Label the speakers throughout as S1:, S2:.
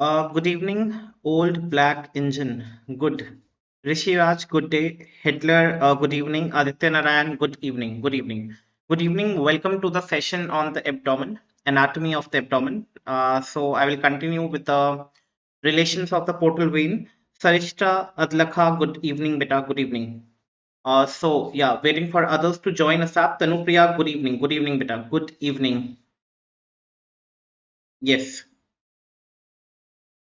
S1: Good evening, old black engine. Good. Rishi Raj, good day. Hitler, good evening. Aditya Narayan, good evening. Good evening. Good evening. Welcome to the session on the abdomen, anatomy of the abdomen. So I will continue with the relations of the portal vein. Sarishta Adlakha, good evening, beta. Good evening. So yeah, waiting for others to join us up. Tanupriya, good evening. Good evening, beta. Good evening. Yes.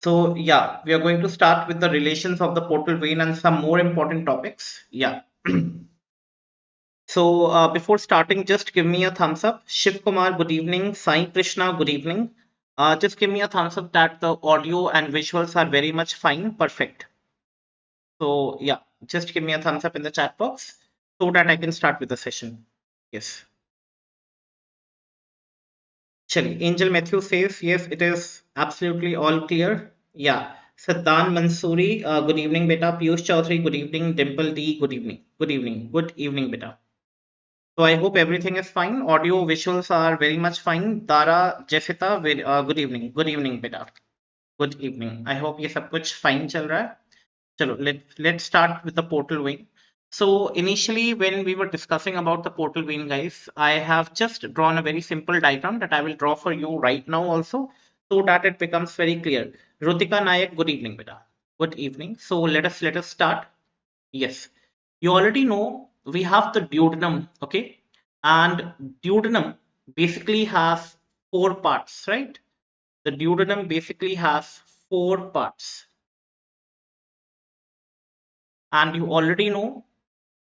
S1: So yeah, we are going to start with the relations of the portal vein and some more important topics. Yeah. So before starting, just give me a thumbs up. Shiv Kumar, good evening. Sai Krishna, good evening. Just give me a thumbs up that the audio and visuals are very much fine. Perfect. So yeah, just give me a thumbs up in the chat box so that I can start with the session. Yes. Chali. Angel Matthew says, yes, it is absolutely all clear. Yeah. Saddam Mansoori, good evening, beta. Piyush Chaudhary, good evening. Dimple D, good evening. Good evening. Good evening, beta. So I hope everything is fine. Audio, visuals are very much fine. Dara, Jessica, good evening. Good evening, beta. Good evening. I hope ये सब कुछ fine चल रहा है. चलो, let's start with the portal vein. So initially, when we were discussing about the portal vein, guys, I have just drawn a very simple diagram that I will draw for you right now also, so that it becomes very clear. Rutika Nayak, good evening, beta. Good evening. So let us start. Yes, you already know we have the duodenum, okay, and duodenum basically has four parts, right? The duodenum basically has four parts, and you already know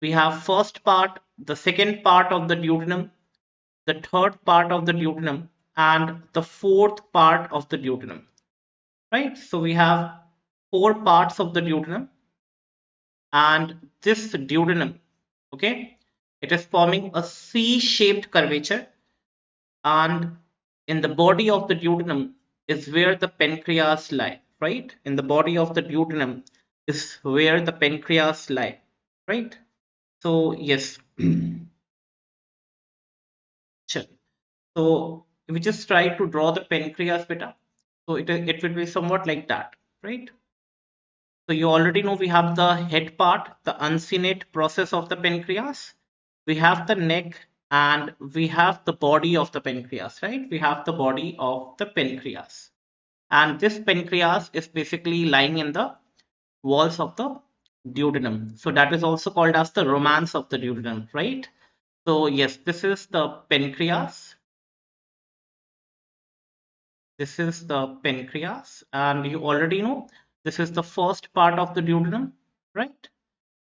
S1: we have first part, the second part of the duodenum, the third part of the duodenum, and the fourth part of the duodenum, right? So we have four parts of the duodenum, and this duodenum, okay, it is forming a C-shaped curvature, and in the body of the duodenum is where the pancreas lie, right? In the body of the duodenum is where the pancreas lie, right? So yes. Sure. So if we just try to draw the pancreas beta, so it will be somewhat like that, right? So you already know we have the head part, the uncinate process of the pancreas. We have the neck and we have the body of the pancreas, right? We have the body of the pancreas. And this pancreas is basically lying in the walls of the duodenum. So that is also called as the romance of the duodenum, right? So yes, this is the pancreas. This is the pancreas, and you already know this is the first part of the duodenum, right?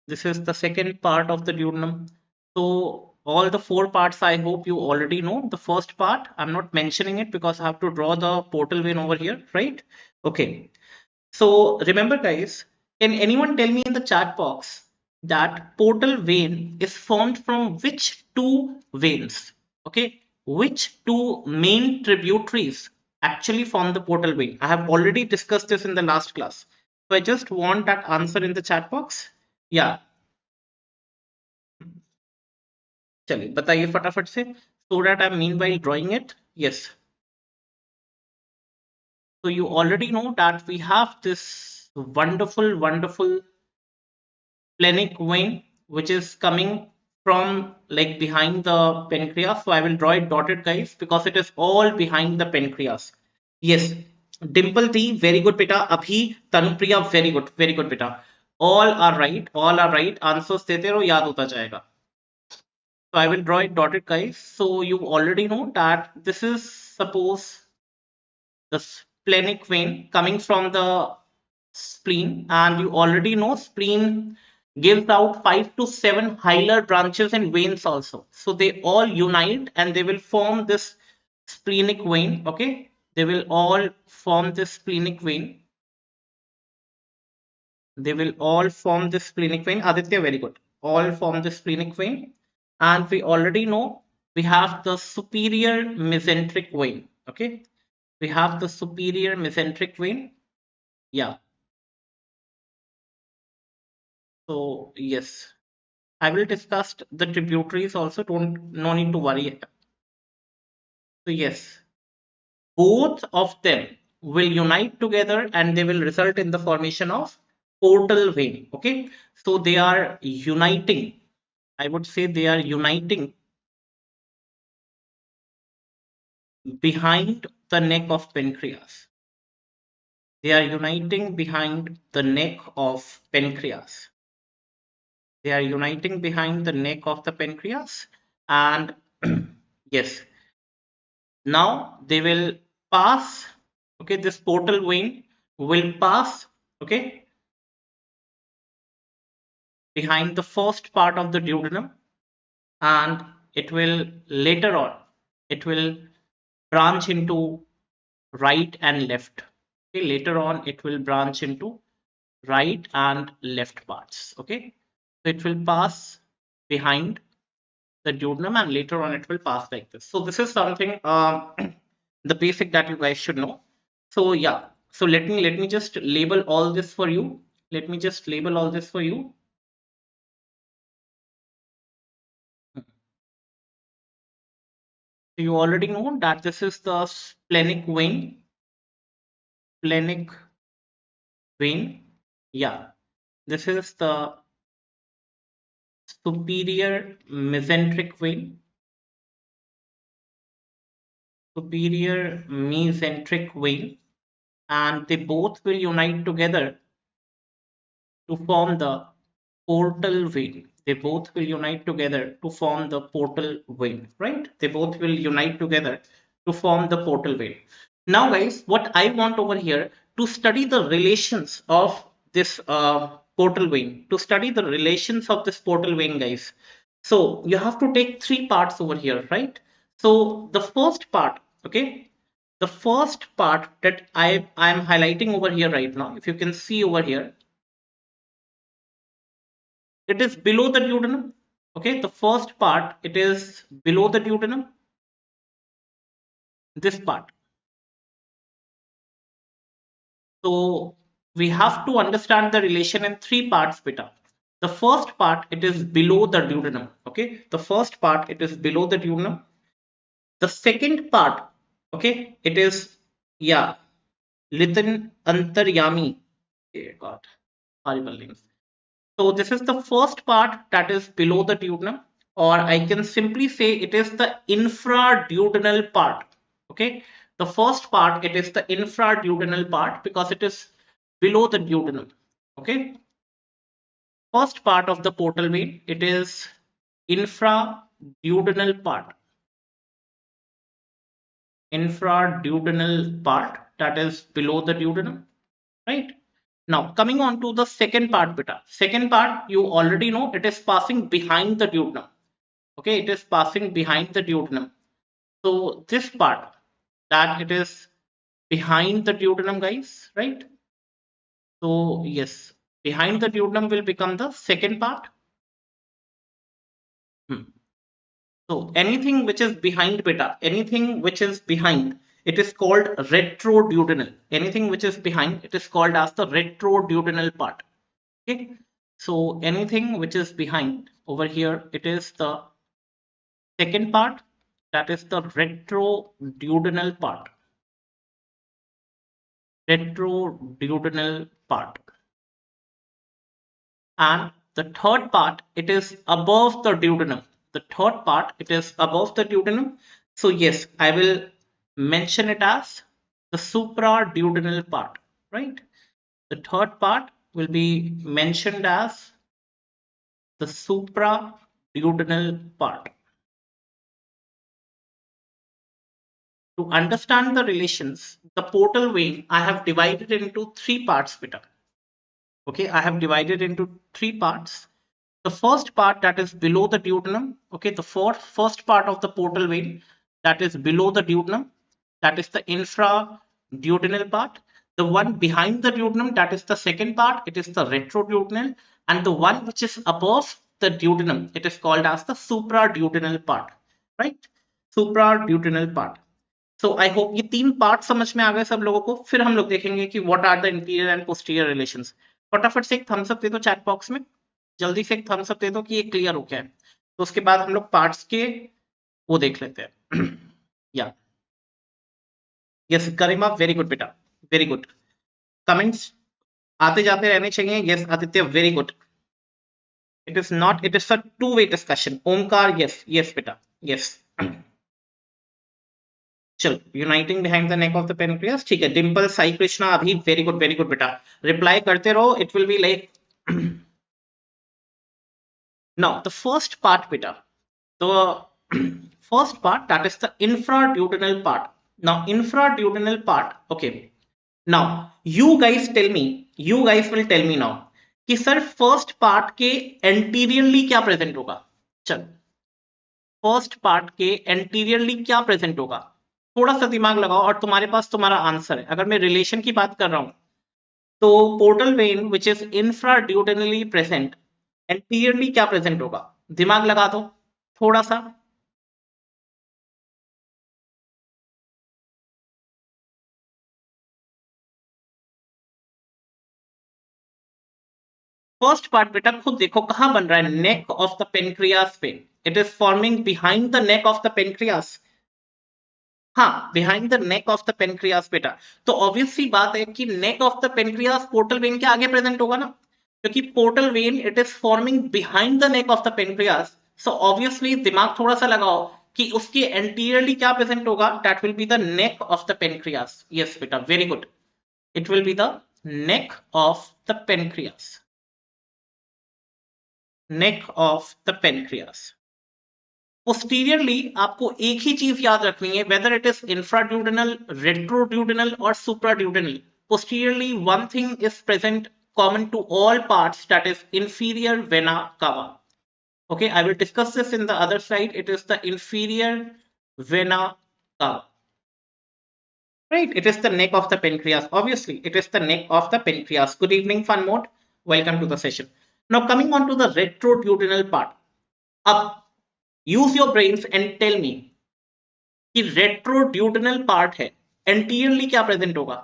S1: This is the second part of the duodenum. So all the four parts I hope you already know. The first part, I'm not mentioning it because I have to draw the portal vein over here, right? Okay. So remember guys, can anyone tell me in the chat box that portal vein is formed from which two veins? Okay, which two main tributaries actually form the portal vein? I have already discussed this in the last class. So I just want that answer in the chat box. Yeah, चलिए बताइए फटाफट से so that I'm meanwhile drawing it. Yes. So you already know that we have this wonderful splenic vein which is coming from like behind the pancreas. So I will draw it dotted guys because it is all behind the pancreas. Yes, Dimple D, very good beta. Abhi, Tanupriya, very good beta. All are right, all are right. Answers देते रहो याद होता जाएगा. So I will draw it dotted guys. So you already know that this is suppose the splenic vein coming from the spleen, and you already know spleen gives out 5 to 7 hilar branches and veins also. So they all unite and they will form this splenic vein. Okay, they will all form this splenic vein. They will all form this splenic vein. Aditya, very good. All form this splenic vein, and we already know we have the superior mesenteric vein. Okay, we have the superior mesenteric vein. Yeah. So yes, I will discuss the tributaries also. No need to worry. So yes, both of them will unite together and they will result in the formation of portal vein. Okay, so they are uniting. I would say they are uniting behind the neck of pancreas. They are uniting behind the neck of pancreas. They are uniting behind the neck of the pancreas, and yes, now they will pass. Okay, this portal vein will pass. Okay, behind the first part of the duodenum, and it will later on it will branch into right and left. Okay, later on it will branch into right and left parts. Okay, so it will pass behind the duodenum and later on it will pass like this. So this is something the basic that you guys should know. So yeah, so let me just label all this for you. Let me just label all this for you. So you already know that this is the splenic vein. Splenic vein. Yeah, this is the superior mesenteric vein. Superior mesenteric vein, and they both will unite together to form the portal vein. They both will unite together to form the portal vein, right? They both will unite together to form the portal vein. Now, guys, what I want over here to study the relations of this portal vein, to study the relations of this portal vein, guys. So you have to take three parts over here, right? So the first part, okay, the first part that I'm highlighting over here right now, if you can see over here, it is below the duodenum. Okay, the first part, it is below the duodenum, this part. So we have to understand the relation in three parts, beta. The first part, it is below the duodenum. Okay, the first part, it is below the duodenum. The second part, okay, it is, yeah, Litan Antaryami. Oh God, horrible names. So this is the first part that is below the duodenum, or I can simply say it is the infraduodenal part. Okay, the first part, it is the infraduodenal part because it is below the duodenum. Okay, first part of the portal vein, it is infraduodenal part. Infraduodenal part that is below the duodenum, right? Now, coming on to the second part, beta. Second part, you already know it is passing behind the duodenum. Okay, it is passing behind the duodenum. So this part, that it is behind the duodenum, guys, right? So yes, behind the duodenum will become the second part. So anything which is behind, beta, anything which is behind, it is called retroduodenal. Anything which is behind, it is called as the retroduodenal part. Okay, so anything which is behind over here, it is the second part, that is the retroduodenal part. Retroduodenal part. And the third part, it is above the duodenum. The third part, it is above the duodenum. So yes, I will mention it as the supraduodenal part, right? The third part will be mentioned as the supraduodenal part. To understand the relations, the portal vein, I have divided into three parts, beta. Okay, I have divided into three parts. The first part, that is below the duodenum. Okay, the first part of the portal vein, that is below the duodenum, that is the infraduodenal part. The one behind the duodenum, that is the second part, it is the retroduodenal. And the one which is above the duodenum, it is called as the supraduodenal part, right? Supraduodenal part. So I hope ये तीन part समझ में आ गए सब लोगों को. फिर हम लोग देखेंगे कि what are the interior and posterior relations. फटाफट से एक थम्स अप दे दो चैट बॉक्स में, जल्दी से एक थम्स अप दे दो कि ये क्लियर हो गया है. तो उसके बाद हम लोग पार्ट्स के वो देख लेते हैं. या यस गरिमा, वेरी गुड बेटा, वेरी गुड. कमेंट्स आते जाते रहने चाहिए. Yes Aditya, very good. It is not, it is a two way discussion. Omkar, yes yes बेटा, यस. चलो, uniting behind the neck of the pancreas, ठीक है. डिंपल, साई कृष्णा, अभी, वेरी गुड बेटा. रिप्लाई करते रहो. It will be like now the first part beta, the first part, that is the infraduodenal part. Now infraduodenal part, okay. Now you guys will tell me now कि sir first part के anteriorly क्या present होगा. चल, first part के anteriorly क्या present होगा, थोड़ा सा दिमाग लगाओ और तुम्हारे पास तुम्हारा आंसर है. अगर मैं रिलेशन की बात कर रहा हूं तो portal vein which is infraduodenally present, anteriorly क्या प्रेजेंट होगा, दिमाग लगा दो थोड़ा सा. फर्स्ट पार्ट बेटा खुद देखो कहां बन रहा है, नेक ऑफ द पेनक्रियास पे. It is forming behind the neck of the pancreas. हाँ, behind the neck of the pancreas बेटा. तो ऑब्वियस सी बात है कि neck of the pancreas portal vein के आगे प्रेजेंट होगा ना, क्योंकि portal vein it is forming behind the neck of the pancreas. So obviously दिमाग थोड़ा सा लगाओ कि उसके एंटीरियरली क्या प्रेजेंट होगा. That will be the neck of the pancreas. Yes बेटा, very good. It will be the neck of the pancreas. Neck of the pancreas. Posteriorly आपको एक ही चीज याद रखनी है, whether it is infraduodenal, retroduodenal और supraduodenal. Posteriorly one thing is present common to all parts, that is inferior vena cava. Okay, I will discuss this in the other slide. It is the inferior vena cava. Right, it is the neck of the pancreas. Obviously, it is the neck of the pancreas. Good evening, fun mode. Welcome to the session. Now, coming on to the retroduodenal part. Up, use your brains and tell me कि रेट्रोड्यूडेनल part है, anteriorly क्या present होगा.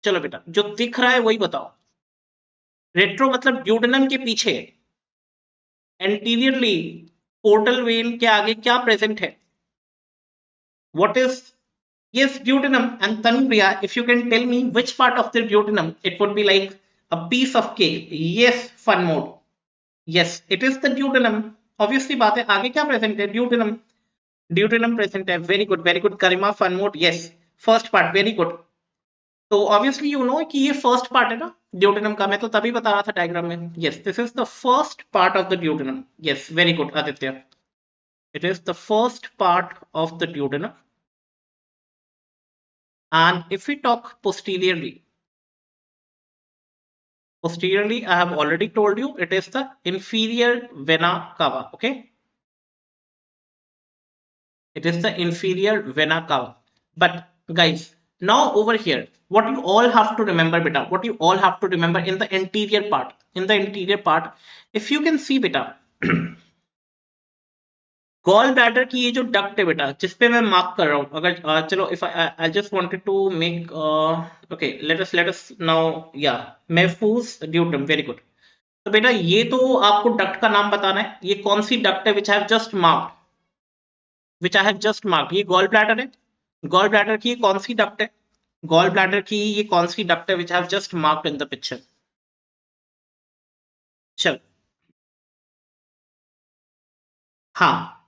S1: चलो बेटा, जो दिख रहा है वही बताओ. रेट्रो मतलब ड्यूडेनम के पीछे, एंटीरियरली पोर्टल वेन के आगे क्या प्रेजेंट है. What is, yes, duodenum. And Tanupriya, if you can tell me which part of the duodenum, it would be like a piece of cake. Yes, fun mode. Yes, it is the duodenum. Obviously बात है, आगे क्या present है, duodenum. Duodenum present है. Very good Karima, fun mode. Yes, first part, very good. तो obviously you know कि ये first part है ना ड्यूडेनम का, मैं तो तभी बता रहा था डायग्राम में. Yes, this is the first part of the duodenum. Yes, very good Aditya. It is the first part of the duodenum. And if we talk posteriorly, I have already told you it is the inferior vena cava. Okay, it is the inferior vena cava. But guys, now over here, what you all have to remember beta, what you all have to remember in the anterior part, if you can see beta, gall bladder की ये जो duct है बेटा, जिसपे मैं mark कर रहा हूं, अगर चलो if I just wanted to make okay, let us now, या मेफूस ड्यूटम, वेरी गुड. तो बेटा ये तो आपको डक्ट का नाम बताना है. ये कौन सी डक्ट है which I have just marked, ये गॉल ब्लैडर है. गॉल ब्लैडर की कौन सी डक्ट है, गॉल ब्लैडर की ये कौन सी डक्ट है which I have just marked in the picture. चल, हाँ,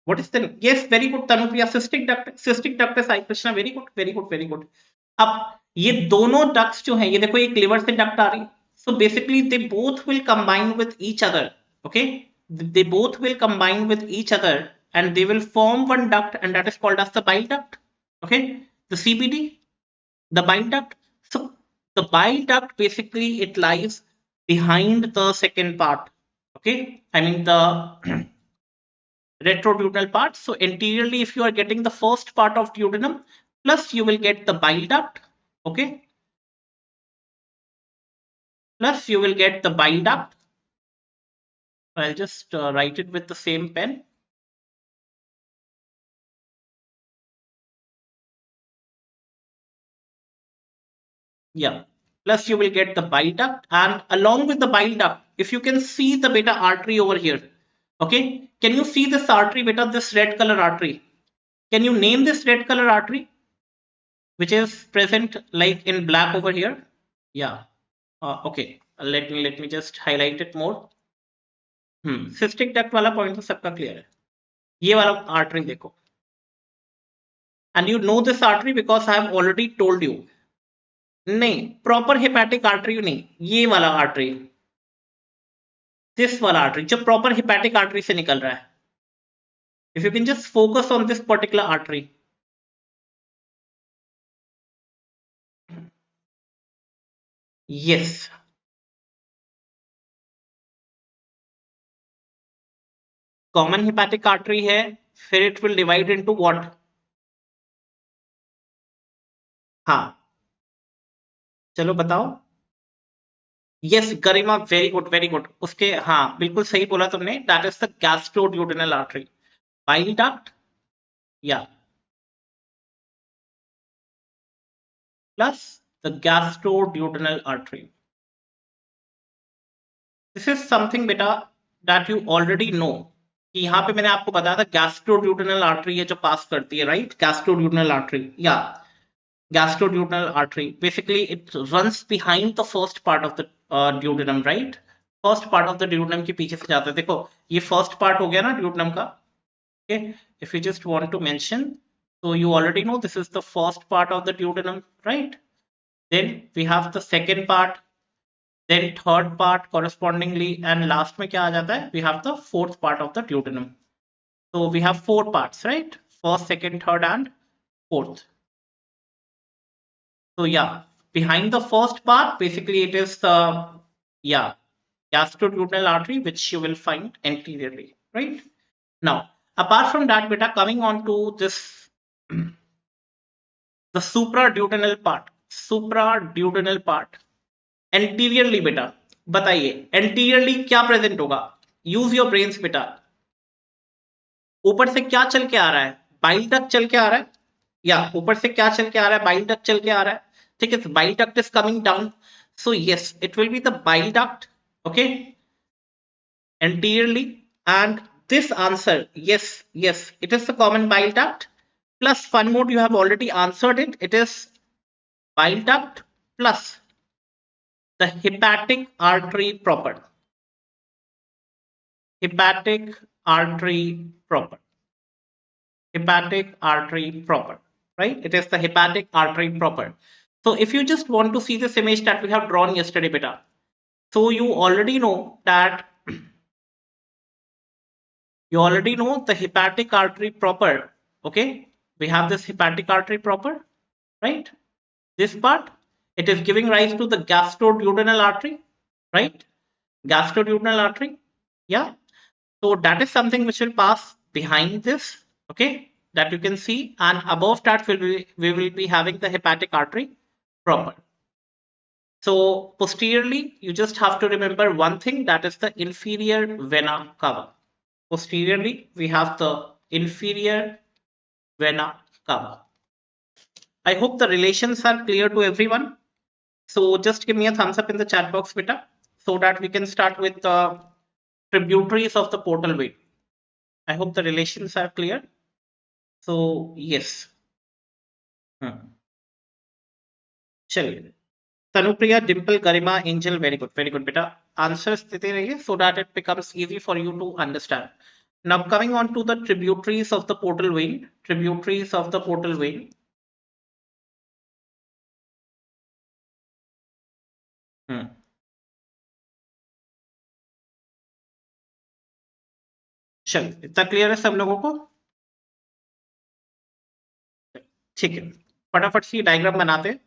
S1: what is the, yes, very good Tanupriya, cystic duct है साई कृष्णा. Very good. अब ये दोनों डक्ट्स जो हैं, ये देखो एक लिवर से डक्ट आ रही है. So basically they both will combine with each other. Okay, they both will combine with each other and they will form one duct, and that is called as the bile duct. Okay, the CBD, the bile duct. So the bile duct basically it lies behind the second part. Okay, I mean the retroduodenal part. So anteriorly, if you are getting the first part of duodenum, plus you will get the bile duct. Okay, plus you will get the bile duct. I'll just write it with the same pen. Yeah, plus you will get the bile duct, and along with the bile duct, if you can see the beta artery over here. Okay, can you see this artery beta, this red color artery? Can you name this red color artery which is present like in black over here? Yeah. Okay. Let me just highlight it more. Cystic duct वाला point तो सबका clear है. ये वाला artery देखो, and you know this artery because I have already told you. नहीं, proper hepatic artery नहीं, ये वाला आर्टरी, दिस वाला आर्टरी जो प्रॉपर हेपेटिक आर्टरी से निकल रहा है. If you can just focus on this particular artery. Yes, common hepatic artery है, फिर it will divide into what. हाँ, चलो बताओ. यस गरिमा, वेरी गुड वेरी गुड. उसके हाँ बिल्कुल सही बोला तुमने, that is the gastroduodenal artery. Bile duct या plus the gastroduodenal artery. This is something बेटा दैट यू ऑलरेडी नो, कि यहाँ पे मैंने आपको बताया था गैस्ट्रोड्यूडेनल आर्टरी है जो पास करती है, राइट. गैस्ट्रोड्यूडेनल आर्टरी या gastroduodenal artery, basically it runs behind the first part of the duodenum, right. First part of the duodenum के पीछे से जाता है. देखो ये फर्स्ट पार्ट हो गया ना duodenum का. Okay, if you just want to mention, so you already know this is the first part of the duodenum, right. Then we have the second part, then third part correspondingly, and last में क्या आ जाता है, we have the fourth part of the duodenum. So we have four parts, right. First, second, third, and fourth. So yeah, behind the first part, basically it is the yeah gastroduodenal artery, which you will find anteriorly, right. Now, apart from that, beta, coming on to this, the supraduodenal part. Supraduodenal part, anteriorly बेटा बताइए, anteriorly क्या present होगा. Use your brains बेटा. ऊपर से क्या चल के आ रहा है, बाइल डक्ट चल के आ रहा है. या ऊपर से क्या चल के आ रहा है, बाइल डक्ट चल के आ रहा है. ठीक है, bile duct is coming down, so yes it will be the bile duct, okay, anteriorly. And this answer, yes, it is the common bile duct. Plus one more, you have already answered it. It is bile duct plus the hepatic artery proper. Hepatic artery proper. Hepatic artery proper, right? It is the hepatic artery proper. So if you just want to see this image that we have drawn yesterday, beta, so you already know that the hepatic artery proper, okay. We have this hepatic artery proper, right. This part, it is giving rise to the gastroduodenal artery, right. Gastroduodenal artery, yeah. So that is something which will pass behind this, okay, that you can see, and above that we will be having the hepatic artery proper. So posteriorly, you just have to remember one thing, that is the inferior vena cava. Posteriorly, we have the inferior vena cava. I hope the relations are clear to everyone. So just give me a thumbs up in the chat box, beta, so that we can start with the tributaries of the portal vein. I hope the relations are clear. So yes. चलिए, तनुप्रिया, डिम्पल, गरिमा, angel, very good बेटा. Answers देते रहिए so that it becomes easy for you to understand. Now coming on to the tributaries of the portal vein. Tributaries of the portal vein. चलिए, इतना clear है सब लोगों को. ठीक है, फटाफट से डायग्राम बनाते.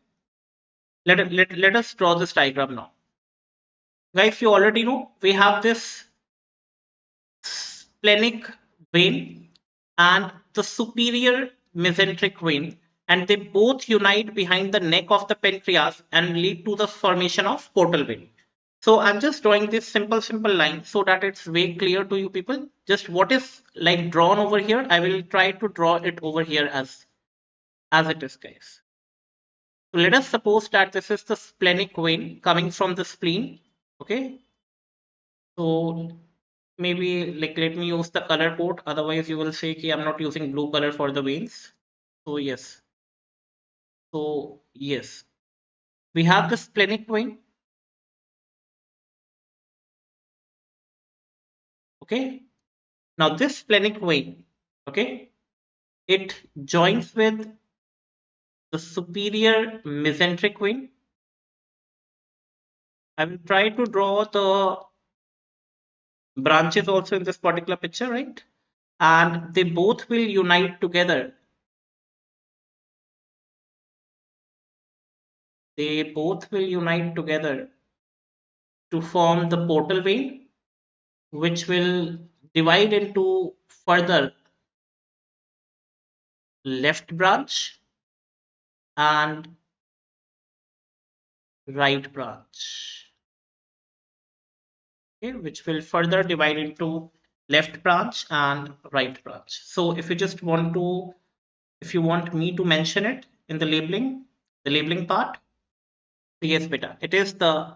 S1: Let us draw this diagram now. Guys, you already know we have this splenic vein and the superior mesenteric vein, and they both unite behind the neck of the pancreas and lead to the formation of portal vein. So I'm just drawing this simple line so that it's way clear to you people. Just what is like drawn over here, I will try to draw it over here as it is, guys. So let us suppose that this is the splenic vein coming from the spleen, okay. So maybe like let me use the color code, otherwise you will say कि I'm not using blue color for the veins. So yes, we have the splenic vein. Okay, now this splenic vein, okay, it joins with the superior mesenteric vein. I will try to draw the branches also in this particular picture, right? And they both will unite together. They both will unite together to form the portal vein, which will divide into further left branch and right branch. Okay, which will further divide into left branch and right branch. So if you want me to mention it in the labeling part, yes, beta, it is the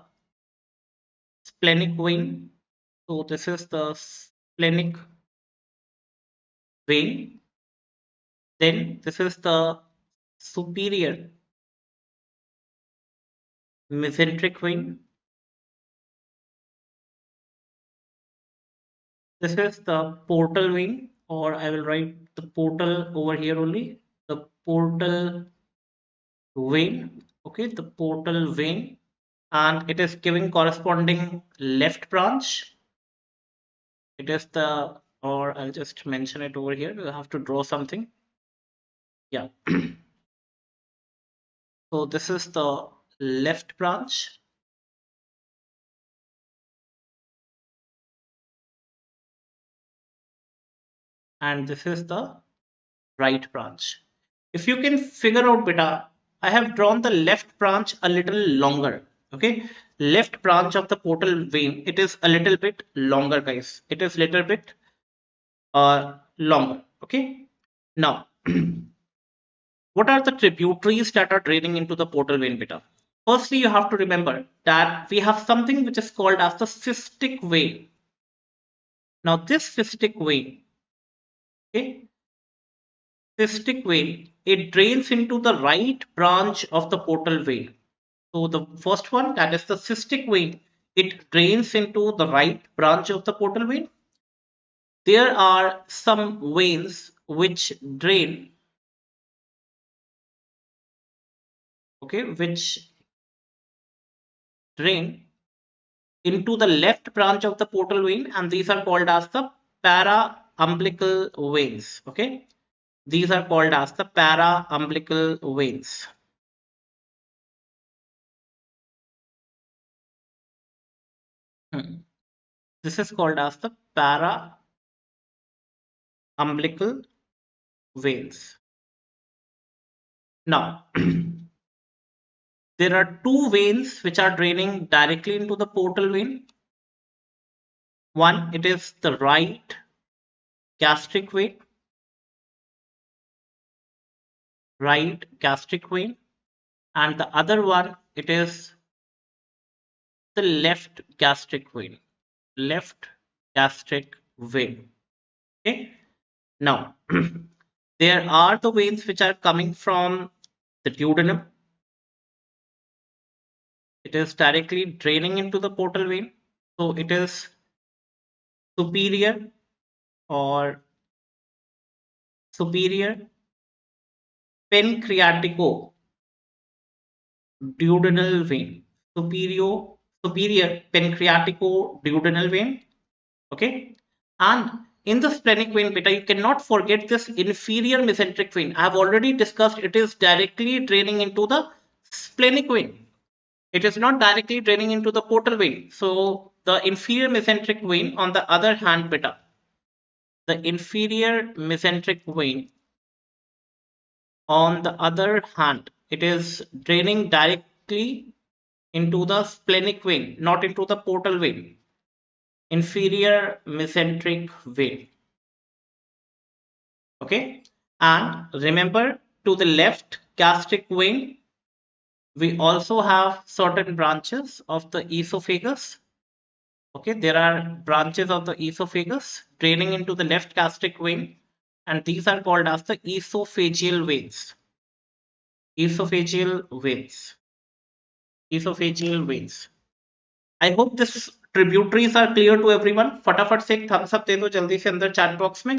S1: splenic vein. So this is the splenic vein. Then this is the superior mesenteric vein. This is the portal vein, or I will write the portal over here only. The portal vein, okay, the portal vein, and it is giving corresponding left branch. It is the, or I'll just mention it over here. We'll have to draw something. Yeah. So this is the left branch. And this is the right branch. If you can figure out beta, I have drawn the left branch a little longer. Okay, left branch of the portal vein, it is a little bit longer, guys. It is little bit longer. Okay, now what are the tributaries that are draining into the portal vein beta? Firstly, you have to remember that we have something which is called as the cystic vein. Now this cystic vein, okay, cystic vein, it drains into the right branch of the portal vein. So the first one, that is the cystic vein, it drains into the right branch of the portal vein. There are some veins which drain, okay, which drain into the left branch of the portal vein, and these are called as the para-umbilical veins. Okay, these are called as the para-umbilical veins. This is called as the para-umbilical veins. Now, there are two veins which are draining directly into the portal vein. One, it is the right gastric vein, and the other one, it is the left gastric vein, left gastric vein. Okay. Now, there are the veins which are coming from the duodenum. It is directly draining into the portal vein. So it is superior or superior pancreatico duodenal vein. Superior pancreatico duodenal vein. Okay. And in the splenic vein beta, you cannot forget this inferior mesenteric vein. I have already discussed, it is directly draining into the splenic vein. It is not directly draining into the portal vein. So the inferior mesenteric vein, on the other hand beta, the inferior mesenteric vein, on the other hand, it is draining directly into the splenic vein, not into the portal vein. Inferior mesenteric vein. Okay. And remember, to the left gastric vein, we also have certain branches of the esophagus. Okay, there are branches of the esophagus draining into the left gastric vein, and these are called as the esophageal veins. Esophageal veins. Esophageal veins. I hope this tributaries are clear to everyone. फटाफट से एक Thums up दे दो जल्दी से अंदर chat box में.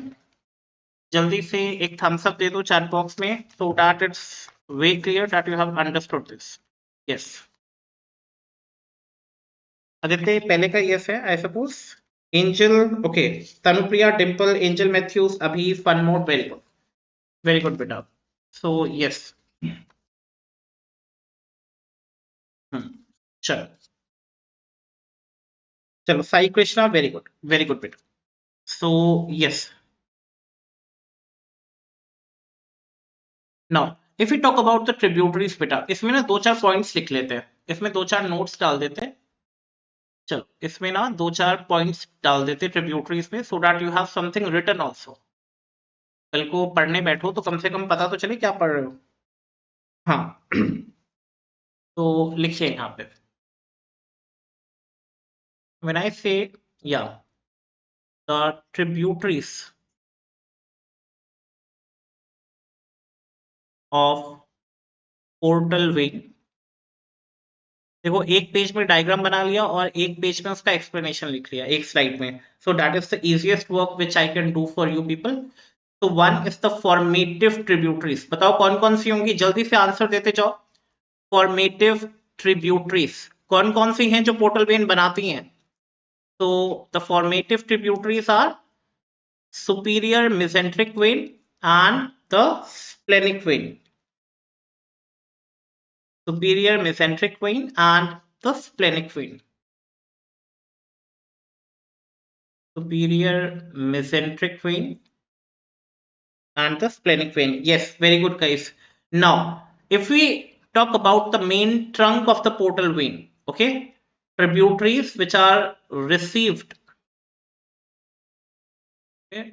S1: जल्दी से एक थम्स अप दे दो चैट बॉक्स में, so that it's way clear that you have understood this. Yes. Aditya पहले का yes है I suppose. Angel, okay. Tanupriya, Dimple, Angel Matthews, Abhi, Fun Mode, very good बेटा. So yes. चलो चलो Sai Krishna, very good बेटा. So yes. Now if we talk about the tributaries बेटा, इसमें ना दो चार पॉइंट्स लिख लेते हैं, इसमें दो चार नोट्स डाल देते हैं. चलो इसमें ना दो चार पॉइंट्स डाल देते ट्रिब्यूटरीज में, so that you have something written also. कल को पढ़ने बैठो तो कम से कम पता तो चले क्या पढ़ रहे हो. हाँ. तो लिखिए यहाँ पे. When I say yeah, the tributaries of portal vein, देखो एक पेज में डायग्राम बना लिया और एक पेज में उसका एक्सप्लेनेशन लिख लिया एक स्लाइड में. So that is the easiest work which I can do for you people. तो one is the formative tributaries. बताओ कौन कौन सी होंगी, जल्दी से आंसर देते जाओ. फॉर्मेटिव ट्रिब्यूटरीज कौन कौन सी हैं जो पोर्टल वेन बनाती हैं. तो the formative tributaries are superior mesenteric vein and the splenic vein. Superior mesenteric vein and the splenic vein. Superior mesenteric vein and the splenic vein. Yes, very good guys. Now if we talk about the main trunk of the portal vein, okay, tributaries which are received, okay,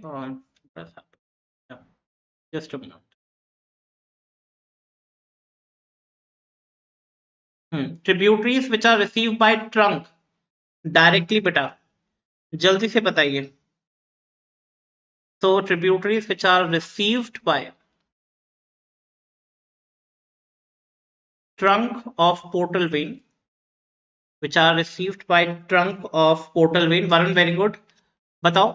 S1: just a minute. Tributaries which are received by trunk directly बेटा, जल्दी से बताइए. So tributaries which are received by trunk of portal vein, which are received by trunk of portal vein. Varun, very good. बताओ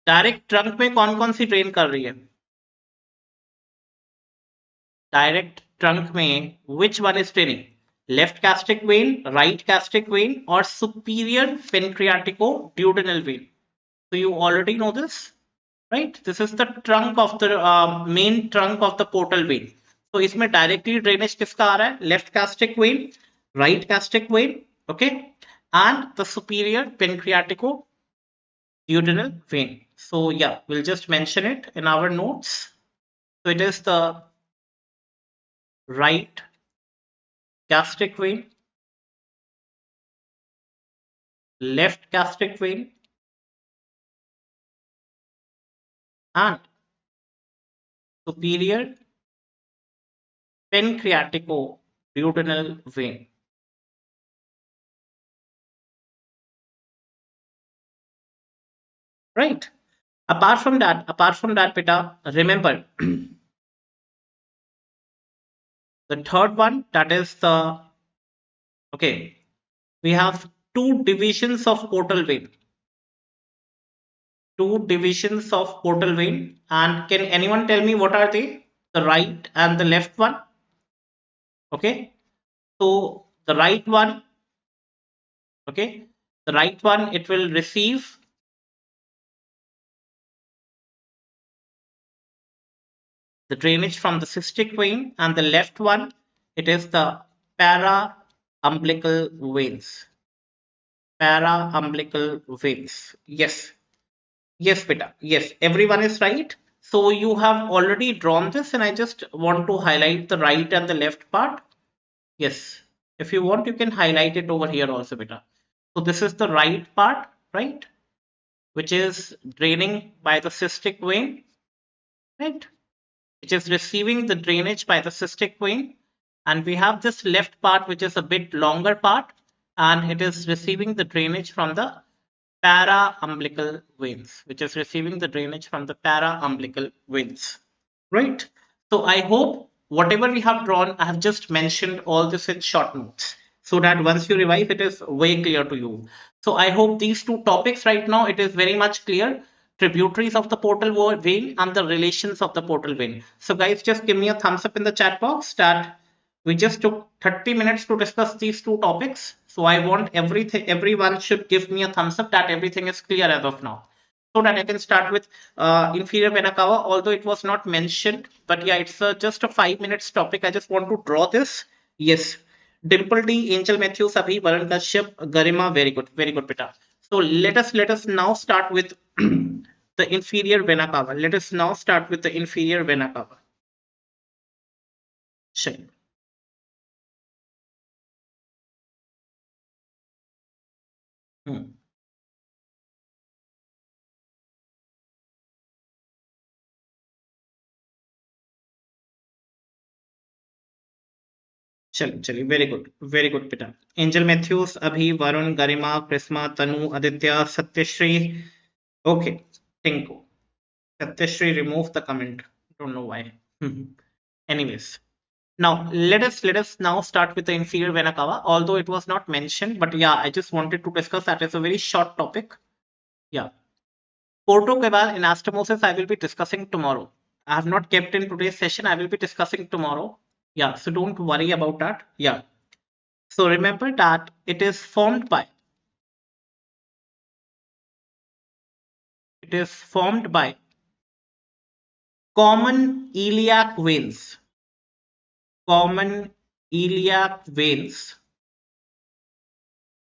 S1: direct trunk में कौन कौन सी drain कर रही है. डायरेक्ट ट्रंक में which one is draining? Left gastric vein, right gastric vein, or superior pancreatico-duodenal vein. So you already know this, right? This is the trunk of the main trunk of the portal vein. So इसमें directly drainage किसका आ रहा है? Left gastric vein, right gastric vein, okay, and the superior pancreatico-duodenal vein. So yeah, we'll just mention it in our notes. So it is the right gastric vein, left gastric vein, and superior pancreatico-duodenal vein. Right. Apart from that, beta, remember the third one, that is the, okay, we have two divisions of portal vein. Two divisions of portal vein, and can anyone tell me what are they? The right and the left one. Okay, so the right one, okay, the right one, it will receive the drainage from the cystic vein, and the left one, it is the para-umbilical veins. Para-umbilical veins. Yes, yes beta, yes, everyone is right. So you have already drawn this, and I just want to highlight the right and the left part. Yes, if you want you can highlight it over here also beta. So this is the right part, right, which is draining by the cystic vein, right, which is receiving the drainage by the cystic vein, and we have this left part which is a bit longer part, and it is receiving the drainage from the para-umbilical veins, which is receiving the drainage from the para-umbilical veins, right? So I hope whatever we have drawn, I have just mentioned all this in short notes so that once you revise, it is way clear to you. So I hope these two topics right now, it is very much clear. Tributaries of the portal vein and the relations of the portal vein. So guys, just give me a thumbs up in the chat box that we just took 30 minutes to discuss these two topics. So I want everyone should give me a thumbs up that everything is clear as of now. So that I can start with inferior vena cava, although it was not mentioned, but yeah, it's just a 5 minutes topic. I just want to draw this. Yes, Dimple D, Angel Matthews, Abhi, Varun Kashyap, Garima, very good, beta. So let us now start with the inferior vena cava. Let us now start with the inferior vena cava. Sure. Hmm. चलिए चलिए very good बेटा Angel Matthews अभी Varun Garima Krishma Tanu Aditya Satyashri okay Tinku Satyashri remove the comment don't know why anyways now let us now start with the inferior vena cava although it was not mentioned but yeah I just wanted to discuss that as a very short topic yeah portocaval anastomosis I will be discussing tomorrow. I have not kept in today's session. I will be discussing tomorrow. Yeah, so don't worry about that. Yeah. So remember that it is formed by common iliac veins. Common iliac veins.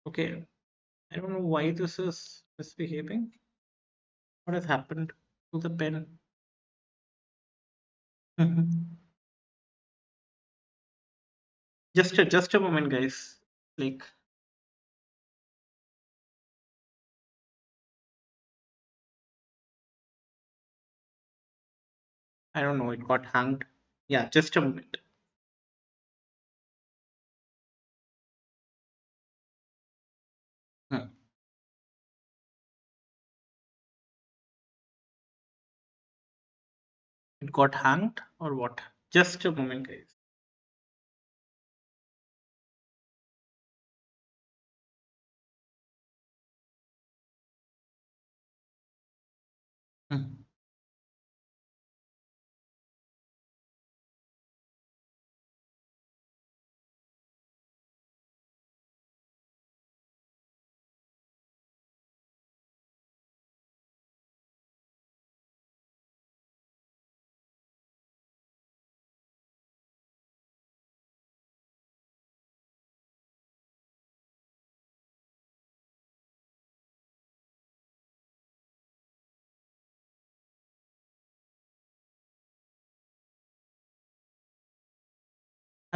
S1: Okay. I don't know why this is misbehaving. What has happened to the pen? just a moment, guys. Like I don't know, it got hanged. Yeah, just a moment. Hmm. It got hanged or what? Just a moment, guys. Hmm.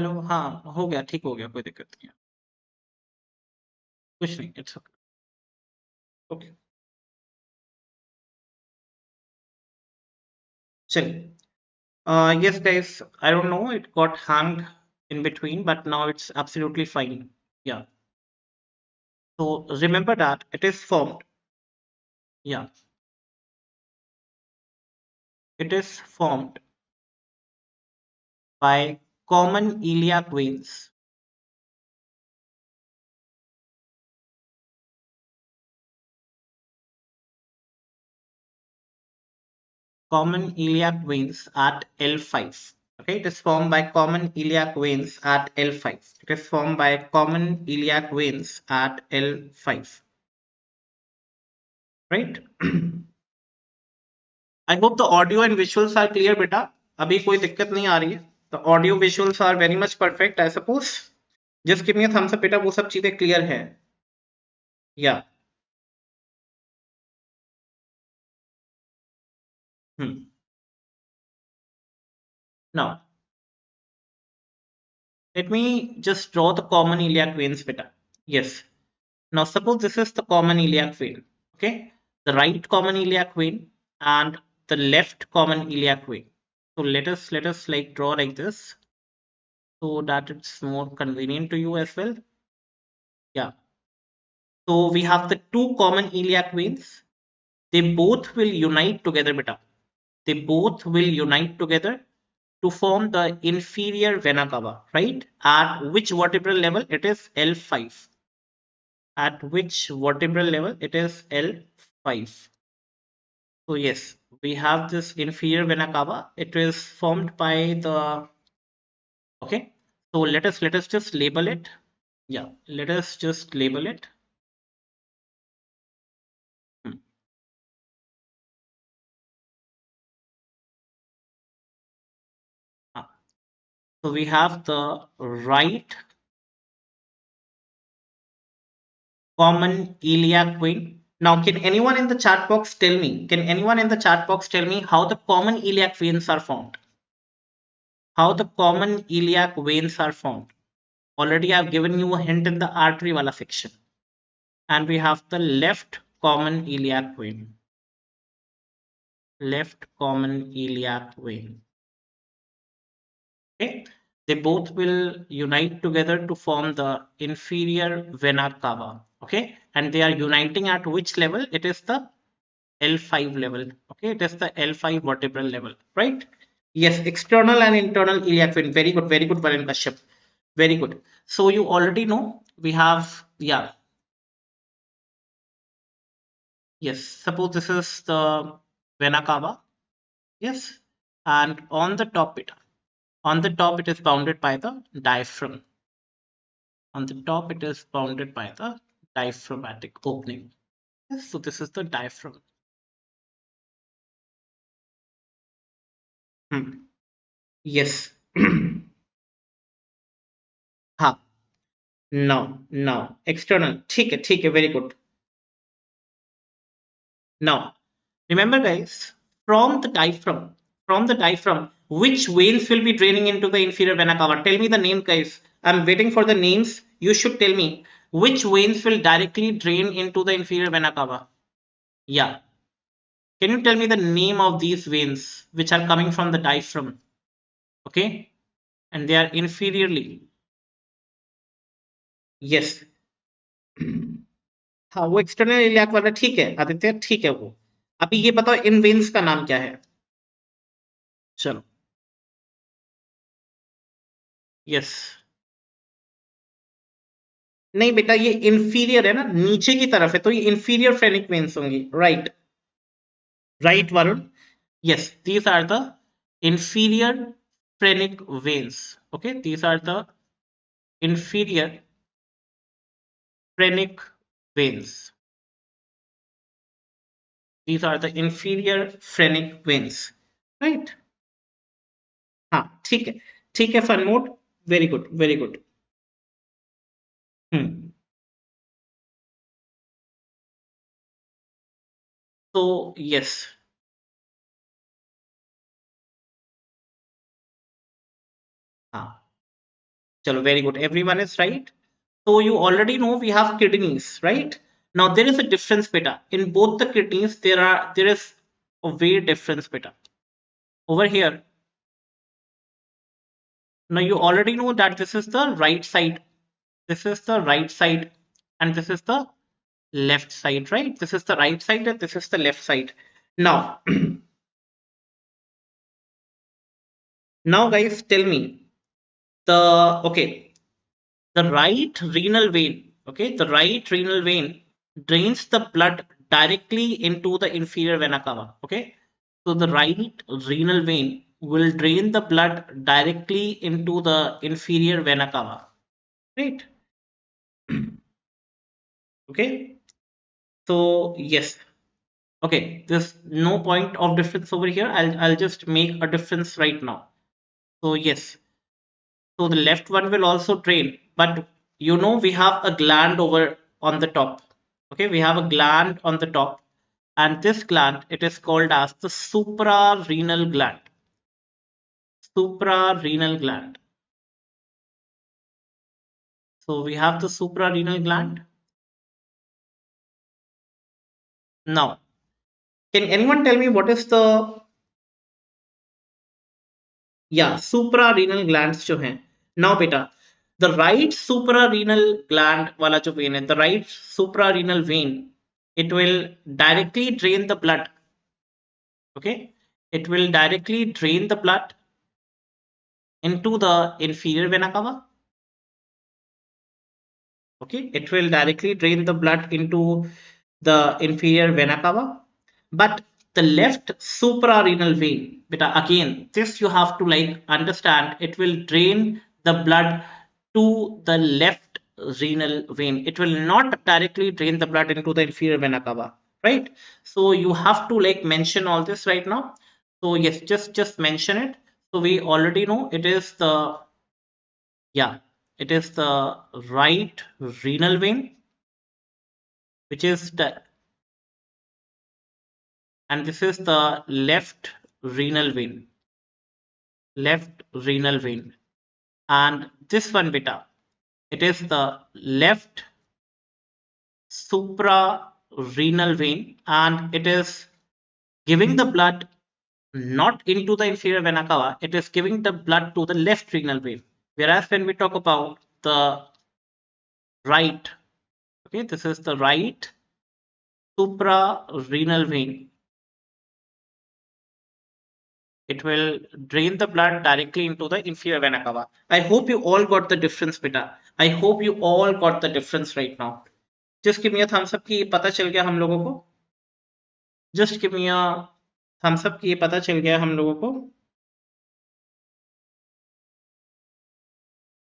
S1: Hello हाँ हो गया ठीक हो गया कोई दिक्कत नहीं है कुछ नहीं इट्स ओके ओके चलिए yes guys I don't know it got hanged in between but now it's absolutely fine yeah so remember that it is formed yeah it is formed by common iliac veins common iliac veins at L5 okay it is formed by common iliac veins at L5 it is formed by common iliac veins at L5 right I hope the audio and visuals are clear बेटा अभी कोई दिक्कत नहीं आ रही है the audio visuals are very much perfect I suppose just give me a thumbs up बेटा वो सब चीजें clear है yeah hmm. Now let me just draw the common iliac veins बेटा yes now suppose this is the common iliac vein okay the right common iliac vein and the left common iliac vein so let us like draw like this so that it's more convenient to you as well yeah So we have the two common iliac veins. They both will unite together, beta. They both will unite together to form the inferior vena cava, right? At which vertebral level? It is L5. At which vertebral level? It is L5. So yes, we have this inferior vena cava. It is formed by the, okay. So let us just label it. Yeah, let us just label it. Hmm. Ah. So we have the right common iliac vein. Now, can anyone in the chat box tell me? Can anyone in the chat box tell me how the common iliac veins are formed? How the common iliac veins are formed? Already I've given you a hint in the artery wala section. And we have the left common iliac vein. Left common iliac vein. Okay. They both will unite together to form the inferior vena cava. Okay. And they are uniting at which level? It is the L5 level. Okay. It is the L5 vertebral level. Right. Yes. External and internal iliac vein. Very good. Very good, Valen Kashyap. Very good. So you already know we have, yeah. Yes. Suppose this is the vena cava. Yes. And on the top it is bounded by the diaphragm. On the top it is bounded by the diaphragmatic opening. Yes, so this is the diaphragm. Hmm. Yes. हाँ. Now. External. ठीक है. Very good. Now, remember guys, from the diaphragm, which veins will be draining into the inferior vena cava? Tell me the name, guys. I'm waiting for the names. You should tell me which veins will directly drain into the inferior vena cava. Yeah. Can you tell me the name of these veins which are coming from the diaphragm? Okay. And they are inferiorly. Yes. हाँ वो external iliac वाला ठीक है आदित्य ठीक है वो अभी ये बताओ इन वेन्स का नाम क्या है चलो यस नहीं बेटा ये इंफीरियर है ना नीचे की तरफ है तो ये इंफीरियर फ्रेनिक वेन्स होंगी right right Varun yes these are the inferior phrenic veins okay these are the inferior phrenic veins these are the inferior phrenic veins right हाँ ठीक है फन मोड वेरी गुड हम्म तो यस हाँ चलो very good everyone is right so you already know we have kidneys right now there is a difference beta in both the kidneys there is a way difference beta over here now you already know that this is the right side this is the right side and this is the left side right this is the right side and this is the left side now now guys tell me the okay the right renal vein okay the right renal vein drains the blood directly into the inferior vena cava okay so the right renal vein will drain the blood directly into the inferior vena cava right okay so yes okay there's no point of difference over here I'll just make a difference right now so yes so the left one will also drain, but you know we have a gland over on the top. Okay, we have a gland on the top, and this gland it is called as the suprarenal gland. Suprarenal gland. So we have the suprarenal gland. Now, can anyone tell me what is the yeah suprarenal glands जो हैं? Now बेटा The right suprarenal gland वाला जो vein है, the right suprarenal vein, it will directly drain the blood. Okay, it will directly drain the blood into the inferior vena cava. Okay, it will directly drain the blood into the inferior vena cava. But the left suprarenal vein, beta, again this you have to like understand, it will drain the blood to the left renal vein. It will not directly drain the blood into the inferior vena cava, right? So you have to like mention all this right now. So yes, just mention it. So we already know it is the, yeah, it is the right renal vein, which is the, and this is the left renal vein, left renal vein. And this one beta, it is the left suprarenal vein, and it is giving the blood not into the inferior vena cava, it is giving the blood to the left renal vein. Whereas when we talk about the right, okay, this is the right suprarenal vein, it will drain the blood directly into the inferior vena cava. I hope you all got the difference, beta. I hope you all got the difference right now. Just give me a thumbs up कि ये पता चल गया हम लोगों को. Just give me a thumbs up कि ये पता चल गया हम लोगों को.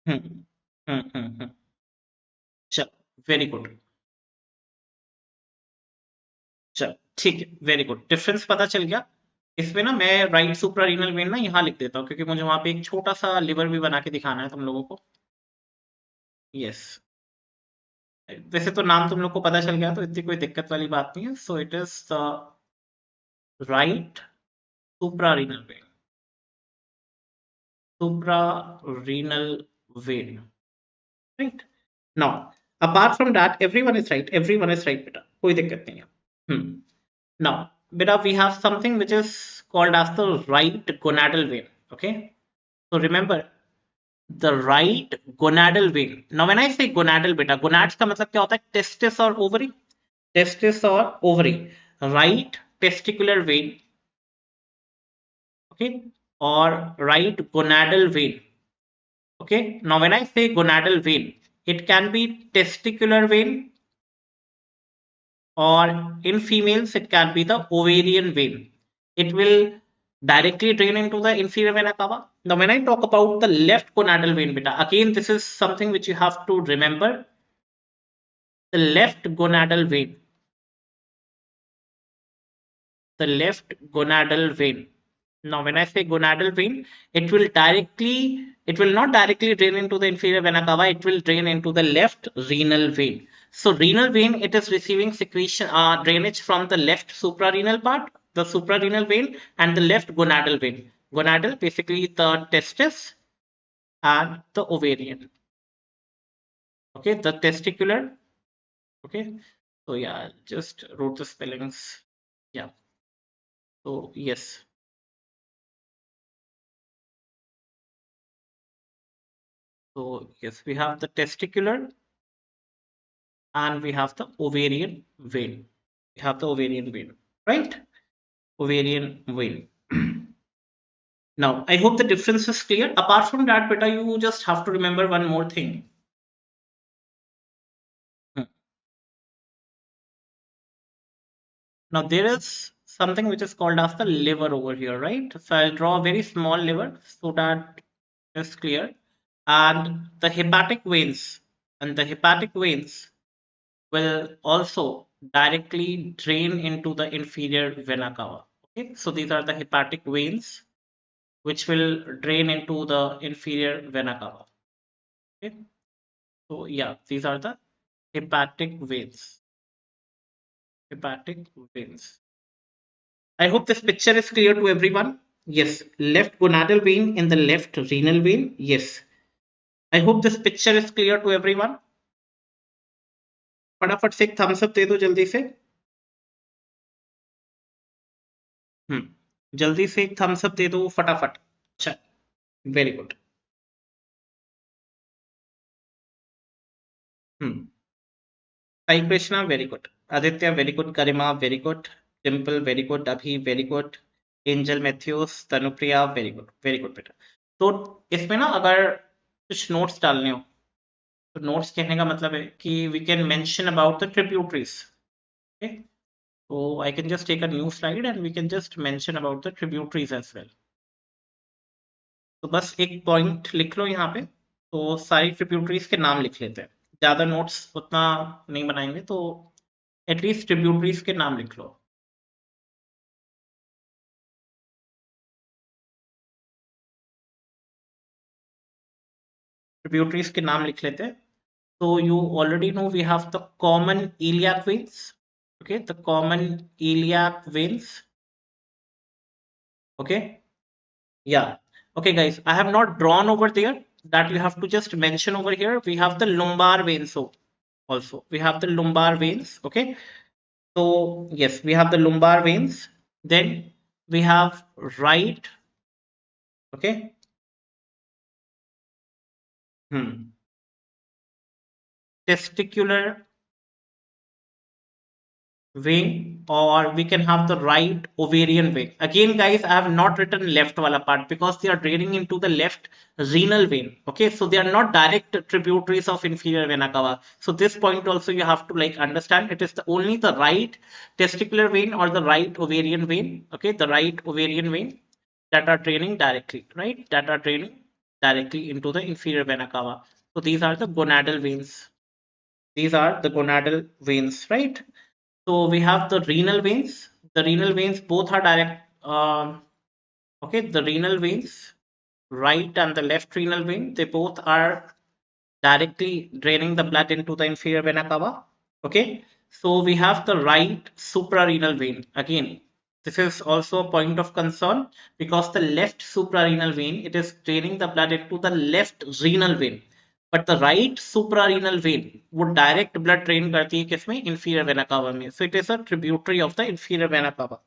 S1: हम्म हम्म. चल, वेरी गुड. चल ठीक है, वेरी गुड. डिफरेंस पता चल गया. इसमें ना मैं राइट सुप्रारीनल वेन ना यहाँ लिख देता हूँ, क्योंकि मुझे वहां पे एक छोटा सा लिवर भी बना के दिखाना है तुम लोगों को. यस, वैसे तो नाम तुम लोग को पता चल गया तो इतनी कोई दिक्कत वाली बात नहीं है. So it is the right suprarenal vein, suprarenal vein, right? Now apart from that, everyone is right, everyone is right beta, कोई दिक्कत नहीं है. Now beta, we have something which is called as the right gonadal vein. Okay, so remember the right gonadal vein. Now when I say gonadal beta, gonads का मतलब क्या होता है? Testis और ovary, testis और ovary. Right testicular vein, okay, or right gonadal vein. Okay, now when I say gonadal vein, it can be testicular vein, or in females it can be the ovarian vein. It will directly drain into the inferior vena cava. Now when I talk about the left gonadal vein beta, again this is something which you have to remember. The left gonadal vein, the left gonadal vein. Now, when I say gonadal vein, it will not directly drain into the inferior vena cava, it will drain into the left renal vein. So, renal vein, it is receiving secretion, drainage from the left suprarenal part, the suprarenal vein, and the left gonadal vein. Gonadal, basically the testis and the ovarian. Okay, the testicular. Okay, so yeah, just wrote the spellings. Yeah, so yes. So yes, we have the testicular and we have the ovarian vein. We have the ovarian vein, right? Ovarian vein. Now, I hope the difference is clear. Apart from that, beta, you just have to remember one more thing. Now, there is something which is called as the liver over here, right? So I'll draw a very small liver so that it's clear. And the hepatic veins, and the hepatic veins will also directly drain into the inferior vena cava. Okay, so these are the hepatic veins which will drain into the inferior vena cava. Okay, so yeah, these are the hepatic veins. Hepatic veins. I hope this picture is clear to everyone. Yes, left gonadal vein in the left renal vein. Yes, I hope this picture is clear to everyone. फटाफट से एक Thums up दे दो जल्दी से. जल्दी से एक Thums up दे दो फटाफट. अच्छा, very good. Hmm. Sai Krishna, very good. Aditya, very good. Garima, very good. Dimple, very good. Abhi, very good. Angel Matthews, Tanupriya, very good. Very good बेटा. तो इसमें ना अगर कुछ नोट्स डालने हो तो नोट्स कहने का मतलब है कि we can mention about the tributaries. Okay, so I can just take a new slide and we can just mention about the tributaries as well. तो बस एक पॉइंट लिख लो यहाँ पे. तो सारी ट्रिब्यूटरीज के नाम लिख लेते हैं. ज्यादा नोट्स उतना नहीं बनाएंगे तो एटलीस्ट ट्रिब्यूटरीज के नाम लिख लो. ट्रिब्यूटरीज के नाम लिख लेते हैं. So you already know we have the common iliac veins. Okay, the common iliac veins. Okay, yeah. Okay, guys, I have not drawn over there. That you have to just mention over here. We have the lumbar veins. So also we have the lumbar veins. Okay, so yes, we have the lumbar veins. Then we have right. Okay, testicular vein, or we can have the right ovarian vein. Again, guys, I have not written left wala part because they are draining into the left renal vein. Okay, so they are not direct tributaries of inferior vena cava. So this point also you have to like understand. It is only the right testicular vein or the right ovarian vein. Okay, the right ovarian vein that are draining directly, right? That are draining directly into the inferior vena cava. So these are the gonadal veins. These are the gonadal veins, right? So we have the renal veins. The renal veins both are direct. Okay, the renal veins, right and the left renal vein, they both are directly draining the blood into the inferior vena cava. Okay, so we have the right suprarenal vein. Again, this is also a point of concern because the left suprarenal vein, it is draining the blood into the left renal vein. But the right suprarenal vein would direct blood drain करती है किसमें? Inferior vena cava में. So it is a tributary of the inferior vena cava,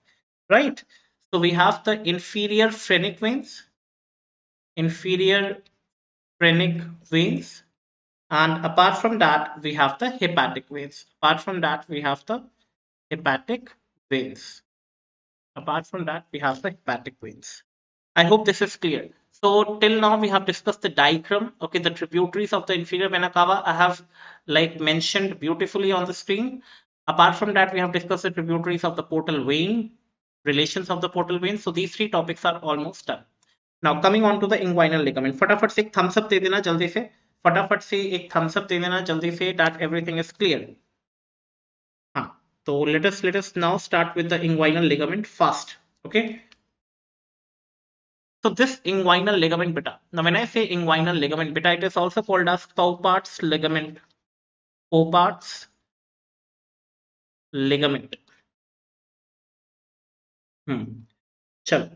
S1: right? So we have the inferior phrenic veins, inferior phrenic veins, and apart from that, we have the hepatic veins. Apart from that, we have the hepatic veins. Apart from that, we have the hepatic veins. I hope this is clear. So till now we have discussed the diagram. Okay, the tributaries of the inferior vena cava I have like mentioned beautifully on the screen. Apart from that, we have discussed the tributaries of the portal vein, relations of the portal vein. So these three topics are almost done. Now coming on to the inguinal ligament. फटाफट से एक thumbs up दे देना जल्दी से. फटाफट से एक thumbs up दे देना जल्दी से that everything is clear. हाँ, so let us now start with the inguinal ligament first. Okay. So this inguinal ligament beta. Now when I say inguinal ligament beta, it is also called as Paupart's ligament. Paupart's ligament. चलो,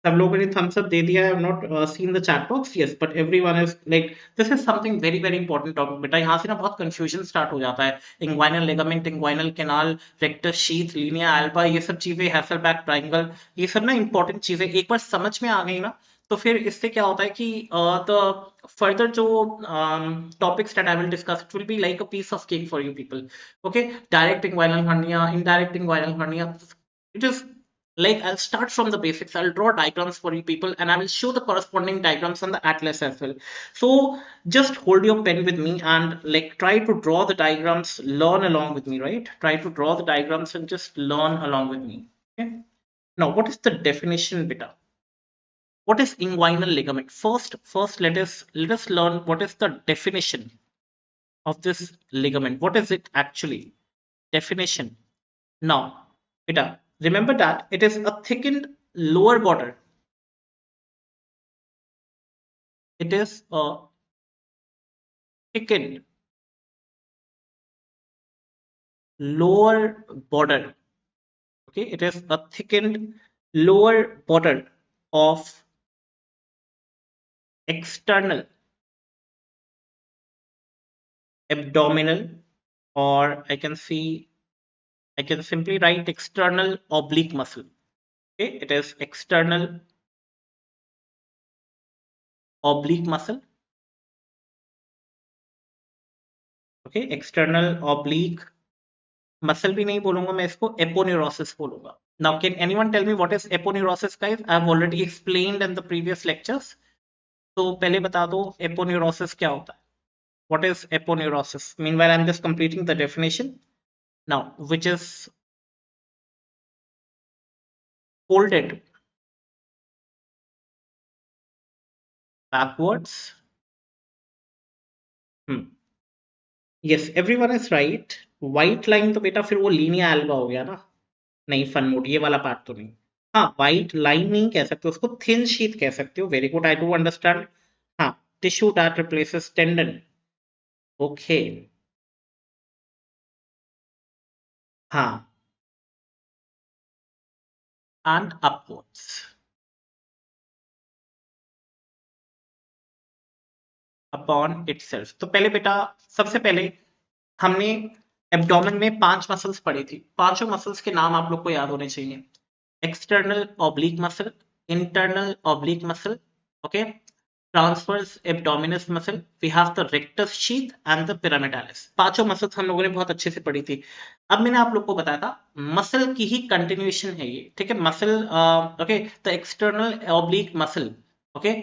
S1: सब लोगों ने thumbs up दे दिया. I have not seen the chat box. Yes, but everyone is like this is something very very important topic. बेटा यहाँ से ना बहुत confusion start हो जाता है. Inguinal ligament, inguinal canal, rectus sheath, linea, alba, ये सब चीजें, Hasselbalch triangle, ये सब ना important चीजें एक बार समझ में आ गई ना तो फिर इससे क्या होता है कि the further जो topics that I will discuss, it will be like a piece of cake for you people. Okay, direct inguinal hernia, indirect inguinal hernia. It is like I'll start from the basics. I'll draw diagrams for you people and I will show the corresponding diagrams on the atlas as well. So just hold your pen with me and like try to draw the diagrams, learn along with me, right? Try to draw the diagrams and just learn along with me. Okay. Now, what is the definition, beta? What is inguinal ligament? First let us learn what is the definition of this ligament. What is it actually? Definition. Now, beta, remember that it is a thickened lower border. It is a thickened lower border. Okay, it is a thickened lower border of external abdominal, or I can simply write external oblique muscle. Okay, it is external oblique muscle. Okay, external oblique muscle भी नहीं बोलूंगा मैं, इसको aponeurosis बोलूंगा. Now can anyone tell me what is aponeurosis guys? I have already explained in the previous lectures. तो पहले बता दो एपोन्यूरोसिस क्या होता है. What is aponeurosis? Meanwhile, I'm just completing the definition now, which is folded backwards. Yes, everyone is right. White line तो बेटा फिर वो लीनिया एल्बा हो गया ना. नहीं, फन मोड ये वाला पार्ट तो नहीं. हाँ, व्हाइट लाइन नहीं कह सकते उसको, थिन शीथ कह सकते हो. Very good, I do understand. हाँ, tissue that replaces tendon. Okay. हाँ, एंड अपवर्ड्स अपॉन इटसेल्फ. तो पहले बेटा, सबसे पहले हमने एब्डोमेन में 5 मसल्स पढ़ी थी. पांचों मसल्स के नाम आप लोग को याद होने चाहिए. External oblique muscle, internal oblique muscle, okay, transverse abdominis muscle, we have the rectus sheath and the pyramidalis. पांचों मसल्स हम लोगों ने बहुत अच्छे से पढ़ी थी. अब मैंने आप लोग को बताया था मसल की ही कंटिन्यूएशन है ये, ठीक है. Muscle, okay, the external oblique muscle, okay.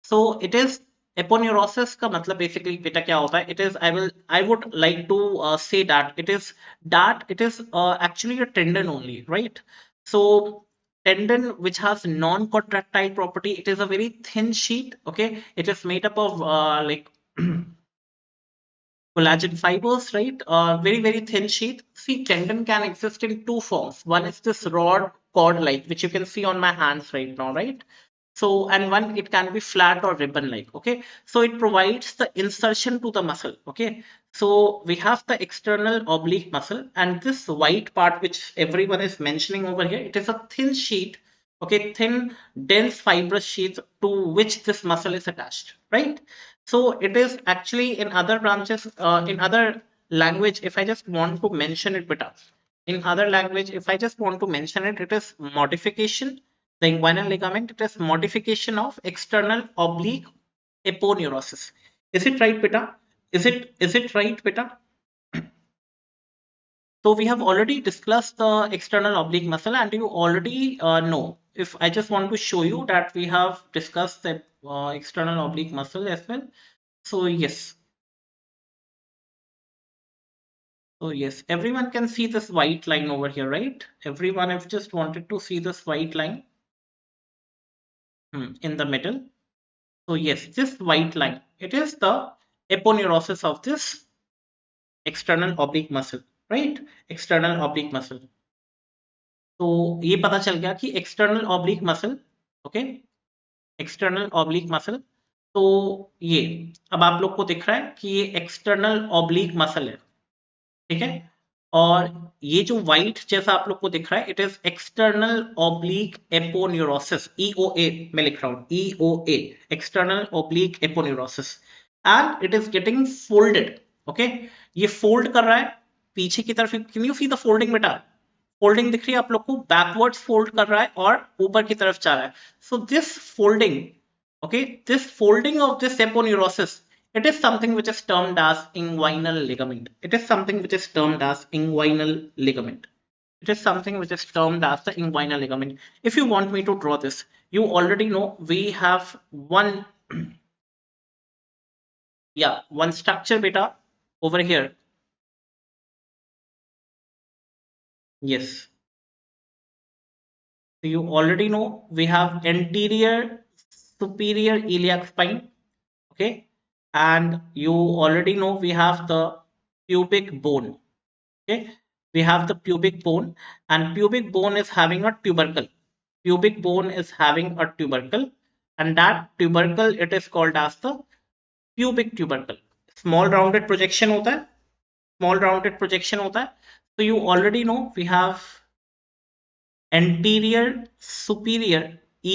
S1: So it is aponeurosis का मतलब बेसिकली बेटा क्या होता है? It is, I would like to say that it is actually a tendon only, right? So tendon which has non-contractile property, it is a very thin sheet, okay. It is made up of like collagen fibers, right? Very, very thin sheath. See, tendon can exist in two forms. One is this rod cord like, which you can see on my hands right now, right? So, and one, it can be flat or ribbon like, okay. So it provides the insertion to the muscle, okay. So we have the external oblique muscle, and this white part which everyone is mentioning over here, it is a thin sheet, okay, thin dense fibrous sheath to which this muscle is attached, right? So it is actually in other branches, in other language, if I just want to mention it better, in other language, if I just want to mention it, it is modification. The inguinal ligament, it is modification of external oblique aponeurosis. Is it right, beta? Is it right, beta? So we have already discussed the external oblique muscle, and you already know. If I just want to show you that we have discussed the external oblique muscle as well. So yes. So yes, everyone can see this white line over here, right? Everyone have just wanted to see this white line in the middle. So yes, this white line, it is the aponeurosis of this external oblique muscle, right? External oblique muscle. तो ये पता चल गया कि external oblique muscle, okay? External oblique muscle. तो ये अब आप लोग को दिख रहा है कि ये external oblique muscle है, ठीक है. और ये जो व्हाइट जैसा आप लोग को दिख रहा है, it is external oblique aponeurosis, EOA में लिख रहा हूं, EOA, external oblique aponeurosis, and it is getting folded, okay. ये फोल्ड कर रहा है पीछे की तरफ. Can you see the folding बेटा? फोल्डिंग दिख रही है आप लोग को? बैकवर्ड्स फोल्ड कर रहा है और ऊपर की तरफ जा रहा है. So this folding, okay, this folding of this aponeurosis, it is something which is termed as inguinal ligament. It is something which is termed as inguinal ligament. It is something which is termed as the inguinal ligament. If you want me to draw this, you already know we have one, yeah, one structure beta over here. Yes. So you already know we have anterior superior iliac spine, okay, and you already know we have the pubic bone, okay. We have the pubic bone, and pubic bone is having a tubercle. Pubic bone is having a tubercle, and that tubercle, it is called as the pubic tubercle. Small rounded projection होता है, small rounded projection होता है. So you already know we have anterior superior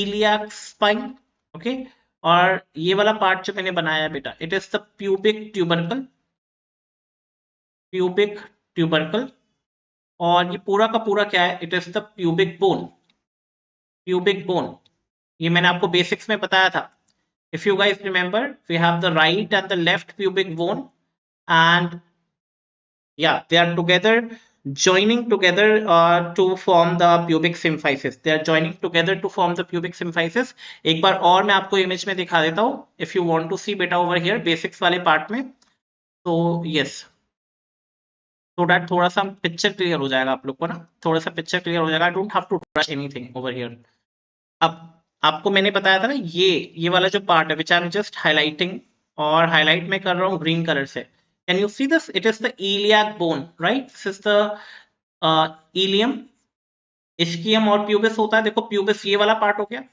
S1: iliac spine, okay. और ये वाला part जो मैंने बनाया है बेटा, it is the pubic tubercle, pubic tubercle. और ये पूरा का पूरा क्या है? It is the pubic bone, pubic bone. ये मैंने आपको बेसिक्स में बताया था. If you guys remember, we have the right and the left pubic bone, and Yeah, they are together, joining together to form the pubic symphysis. They are joining together to form the pubic symphysis. एक बार और मैं आपको image में दिखा देता हूँ, if you want to see बेटा over here basics वाले पार्ट में. तो yes, so that थोड़ा सा पिक्चर क्लियर हो जाएगा आप लोग को ना, थोड़ा सा पिक्चर क्लियर हो जाएगा. I don't have to rush anything over here. अब आपको मैंने बताया था ना, ये वाला जो पार्ट है which I am just highlighting, और हाईलाइट में कर रहा हूँ ग्रीन कलर से. Can you see this? It is the iliac bone, right? This is the ilium. Ischium और प्यूबिस होता है. देखो प्यूबिस ये वाला पार्ट हो गया,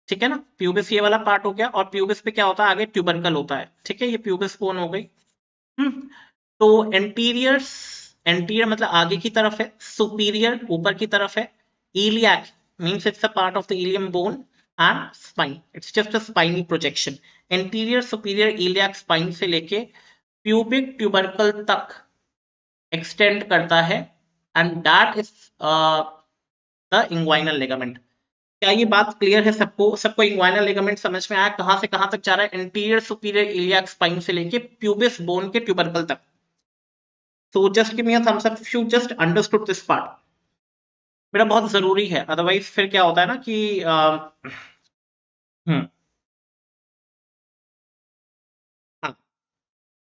S1: ठीक है ना, प्यूबिस ये वाला पार्ट हो गया, और प्यूबिस पे क्या होता है आगे? ट्यूबरकल होता है, ठीक है. ये प्यूबिस बोन हो गई. तो एंटीरियर मतलब आगे की तरफ है, सुपीरियर ऊपर की तरफ है, iliac means it's a part of the ilium bone and spine. It's just a spiny projection. Anterior superior iliac spine से लेके pubic tubercle तक extend करता है, and that is the inguinal ligament. क्या ये बात क्लियर है सबको? सबको इंग्वाइनल लिगामेंट समझ में आया? कहां से कहां तक जा रहा है? एंटीरियर सुपीरियर इलियाक स्पाइन से लेके प्यूबिस बोन के ट्यूबरकल तक. So just give me a thumbs up if you just understood this part. बेटा बहुत जरूरी है, अदरवाइज फिर क्या होता है ना कि हाँ.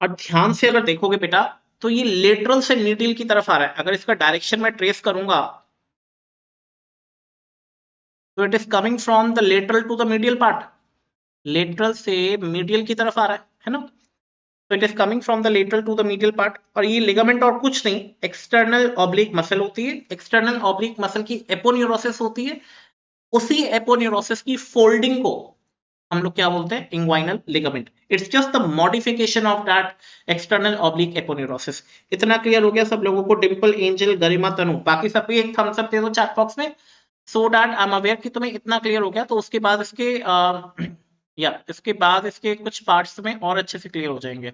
S1: और ध्यान से अगर देखोगे बेटा तो ये लेटरल से मीडियल की तरफ आ रहा है. अगर इसका डायरेक्शन में ट्रेस करूंगा तो it is coming from the lateral to the medial part. Lateral से मीडियल की तरफ आ रहा है ना. तो it is coming from the lateral to the medial part. और ये लिगामेंट और कुछ नहीं, एक्सटर्नल ऑब्लिक मसल होती है. एक्सटर्नल ऑब्लिक मसल की एपोन्यूरोसिस होती है. उसी एपोन्यूरोसिस की फोल्डिंग को हम लोग क्या बोलते हैं? Inguinal ligament. It's just the modification of that external oblique aponeurosis. इतना क्लियर हो गया सब लोगों को? डिंपल, एंजल, गरिमा, तनु, बाकी सब पे एक थम्स अप दे दो चैट बॉक्स में, so that I am aware कि तुम्हें इतना क्लियर हो गया. तो उसके बाद इसके या इसके बाद इसके कुछ पार्ट्स में और अच्छे से क्लियर हो जाएंगे.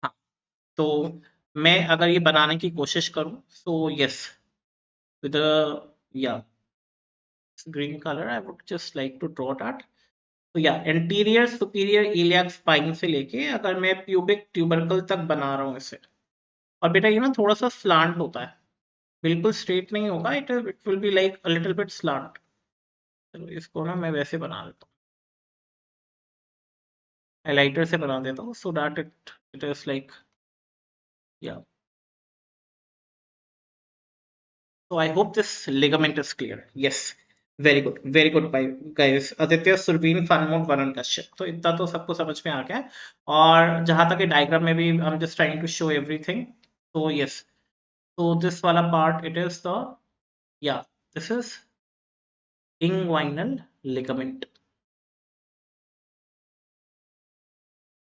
S1: हाँ, तो मैं अगर ये बनाने की कोशिश करूं, सो यस, विद या green color I would just like to draw that. तो या एंटीरियर सुपीरियर इलियाक स्पाइन से लेके अगर मैं प्यूबिक ट्यूबरकल तक बना रहा हूँ इसे, और बेटा ये ना थोड़ा सा स्लांट होता है, बिल्कुल स्ट्रेट नहीं होगा. It will be like a little bit slant. चलो इसको ना मैं वैसे बना देता हूँ, हाइलाइटर से बना देता हूँ, so that it is like या. So I hope this ligament is clear. Yes, very good, bye guys. Aditya, Surbeen, Funmode, Varun, Kashyap. तो इतना तो सबको समझ में आ गया है. और जहां तक डायग्राम में भी I'm just trying to show everything. So yes, so this वाला part it is the, yeah, this is inguinal ligament.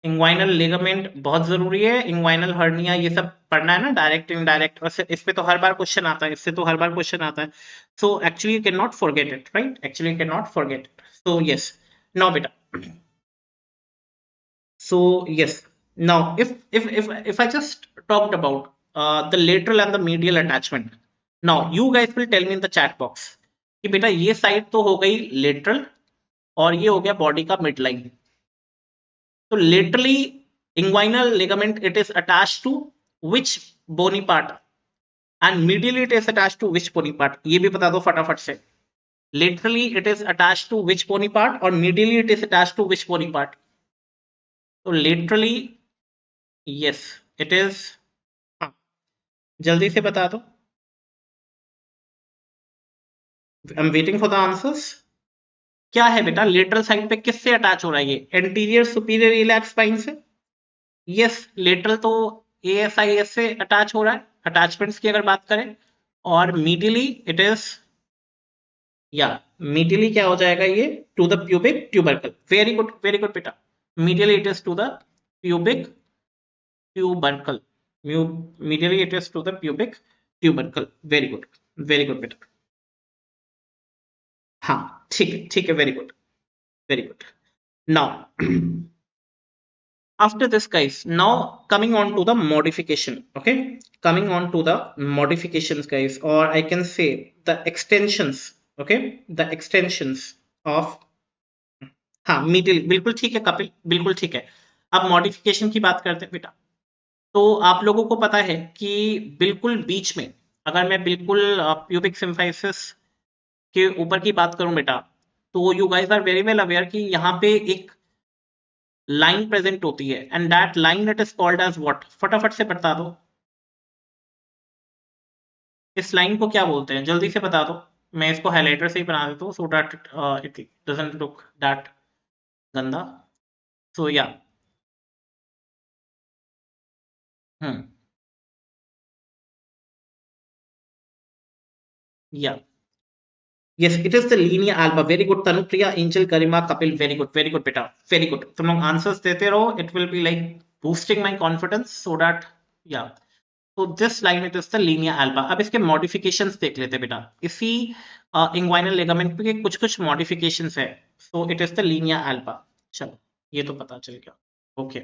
S1: Inguinal ligament बहुत जरूरी है. इंग्वाइनल हर्निया ये सब पढ़ना है ना, डायरेक्ट इनडायरेक्ट. वैसे इस पे तो हर बार क्वेश्चन आता है, इससे तो हर बार क्वेश्चन आता है. So actually you can not forget it, right? Actually you can not forget it. So yes, now बेटा, so yes, now if I just talked about the lateral and the medial attachment, now you guys will tell me in the chat box कि बेटा ये side तो हो गई lateral और ये हो गया बॉडी का mid line. So laterally, inguinal ligament, it is attached to which bony part, and medially it is attached to which bony part? ये भी बता दो फटाफट से. Laterally it is attached to which bony part, और medially it is attached to which bony part? So laterally, yes, it is. हाँ, जल्दी से बता दो. I'm waiting for the answers. क्या है बेटा? लेटरल साइड पे किससे अटैच हो रहा है ये? एंटीरियर सुपीरियर इलियाक स्पाइन से. यस, लेटरल तो एएसआईएस से अटैच हो रहा है, अटैचमेंट्स की अगर बात करें. और मीडियली इट इज, या मीडियली क्या हो जाएगा ये? To the pubic tubercle. Very good बेटा. Medially it is to the pubic tubercle. Medially it is to the pubic tubercle. Very good बेटा. हाँ, ठीक है, very good. Now after this guys, now coming on to the modification. Okay, coming on to the modifications guys, or I can say the extensions. Okay, the extensions of, हाँ, medial. बिल्कुल ठीक है कपिल, बिल्कुल ठीक है. अब मॉडिफिकेशन की बात करते हैं बेटा। तो आप लोगों को पता है कि बिल्कुल बीच में, अगर मैं बिल्कुल प्यूबिक सिम्फाइसिस के ऊपर की बात करूं बेटा, तो you guys are very well aware कि यहाँ पे एक लाइन प्रेजेंट होती है, and that line it is called as what, फटाफट से बता दो, इस लाइन को क्या बोलते हैं, जल्दी से बता दो। मैं इसको हाइलाइटर से ही बना देता हूँ, so that it doesn't look that गंदा। सो या, हम्म, या, yes, it is the linea alba. Very good, Tanupriya, Angel, Garima, Kapil. Very good, beta. Very good. तुम लोग आंसर्स देते रहो. It will be like boosting my confidence so that, yeah. So this line it is the linea alba. अब इसके modifications देख लेते बेटा. इसी inguinal ligament पे कुछ कुछ modifications है. So it is the linea alba. चलो, ये तो पता चल गया. Okay.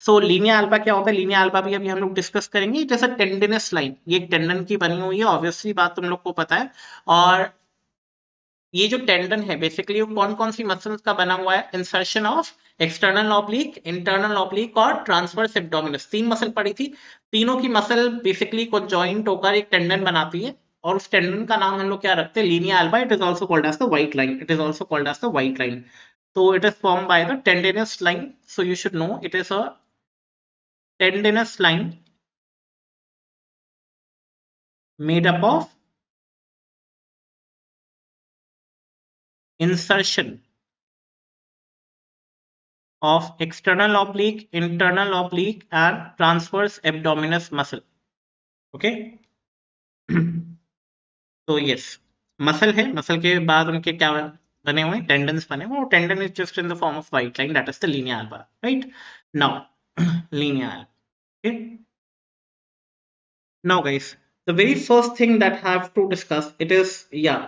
S1: सो लीनिया अल्बा क्या होता है, लीनिया अल्बा भी अभी हम लोग डिस्कस करेंगे। जैसे टेंडिनस लाइन, ये एक टेंडन की बनी हुई है, ऑब्वियसली बात तुम लोग को पता है। और ये जो टेंडन है बेसिकली वो कौन कौन सी मसल्स का बना हुआ है, insertion of external oblique, internal oblique और ट्रांसवर्स एब्डोमिनस, तीन मसल पड़ी थी। तीनों की मसल बेसिकली कंजॉइंट होकर एक टेंडन बनाती है, और उस टेंडन का नाम हम लोग क्या रखते हैं, linea alba. It is also called as the white line, it is also called as the white line. So it is formed by the tendinous line. So you should know it is a tendinous line made up of insertion of external oblique, internal oblique and transverse abdominis muscle. Okay. तो yes, muscle है, muscle के बाद उनके क्या बने हुए, tendons बने हुए, और tendon is just in the form of white line, that is the Linnaea alba, right? Now Linnaea, okay. Now guys, the very first thing that I have to discuss it is, yeah,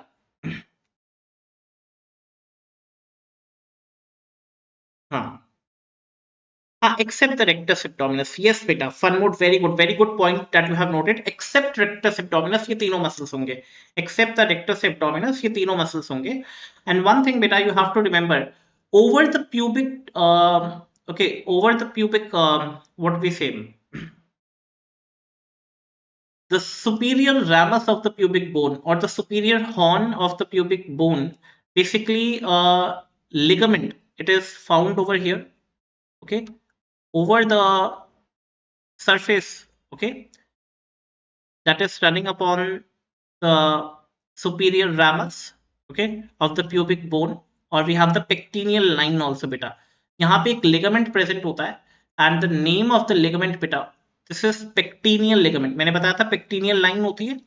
S1: हाँ, except the rectus abdominis. Yes, beta. Fun mode. Very good point that you have noted. Except rectus abdominis, ये तीनों muscles होंगे. Except the rectus abdominis, ये तीनों muscles होंगे. And one thing, beta, you have to remember, over the pubic, okay, over the pubic, what we say, the superior ramus of the pubic bone or the superior horn of the pubic bone, basically, ligament. It is found over here. Okay, over the surface, okay, that is running upon the superior ramus, okay, of the pubic bone, or we have the pectineal line also, beta. यहाँ पे एक ligament present होता है, and the name of the ligament, beta, this is pectineal ligament. मैंने बताया था pectineal line होती है,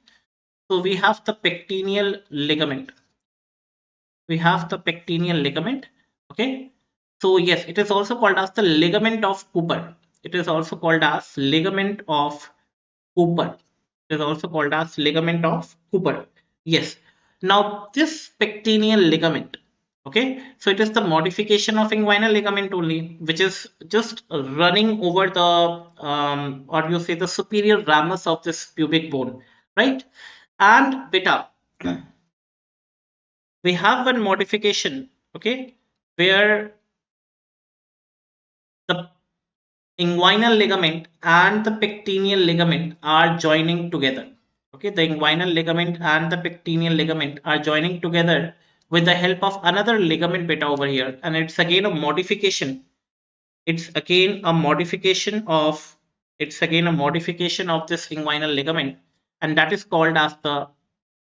S1: so we have the pectineal ligament. We have the pectineal ligament, okay. So yes, it is also called as the ligament of Cooper. It is also called as ligament of Cooper. It is also called as ligament of Cooper. Yes. Now this pectineal ligament, okay, so it is the modification of inguinal ligament only, which is just running over the or you say the superior ramus of this pubic bone, right? And beta, we have one modification, okay, where the inguinal ligament and the pectineal ligament are joining together. Okay, the inguinal ligament and the pectineal ligament are joining together with the help of another ligament beta over here, and it's again a modification. It's again a modification of this inguinal ligament, and that is called as the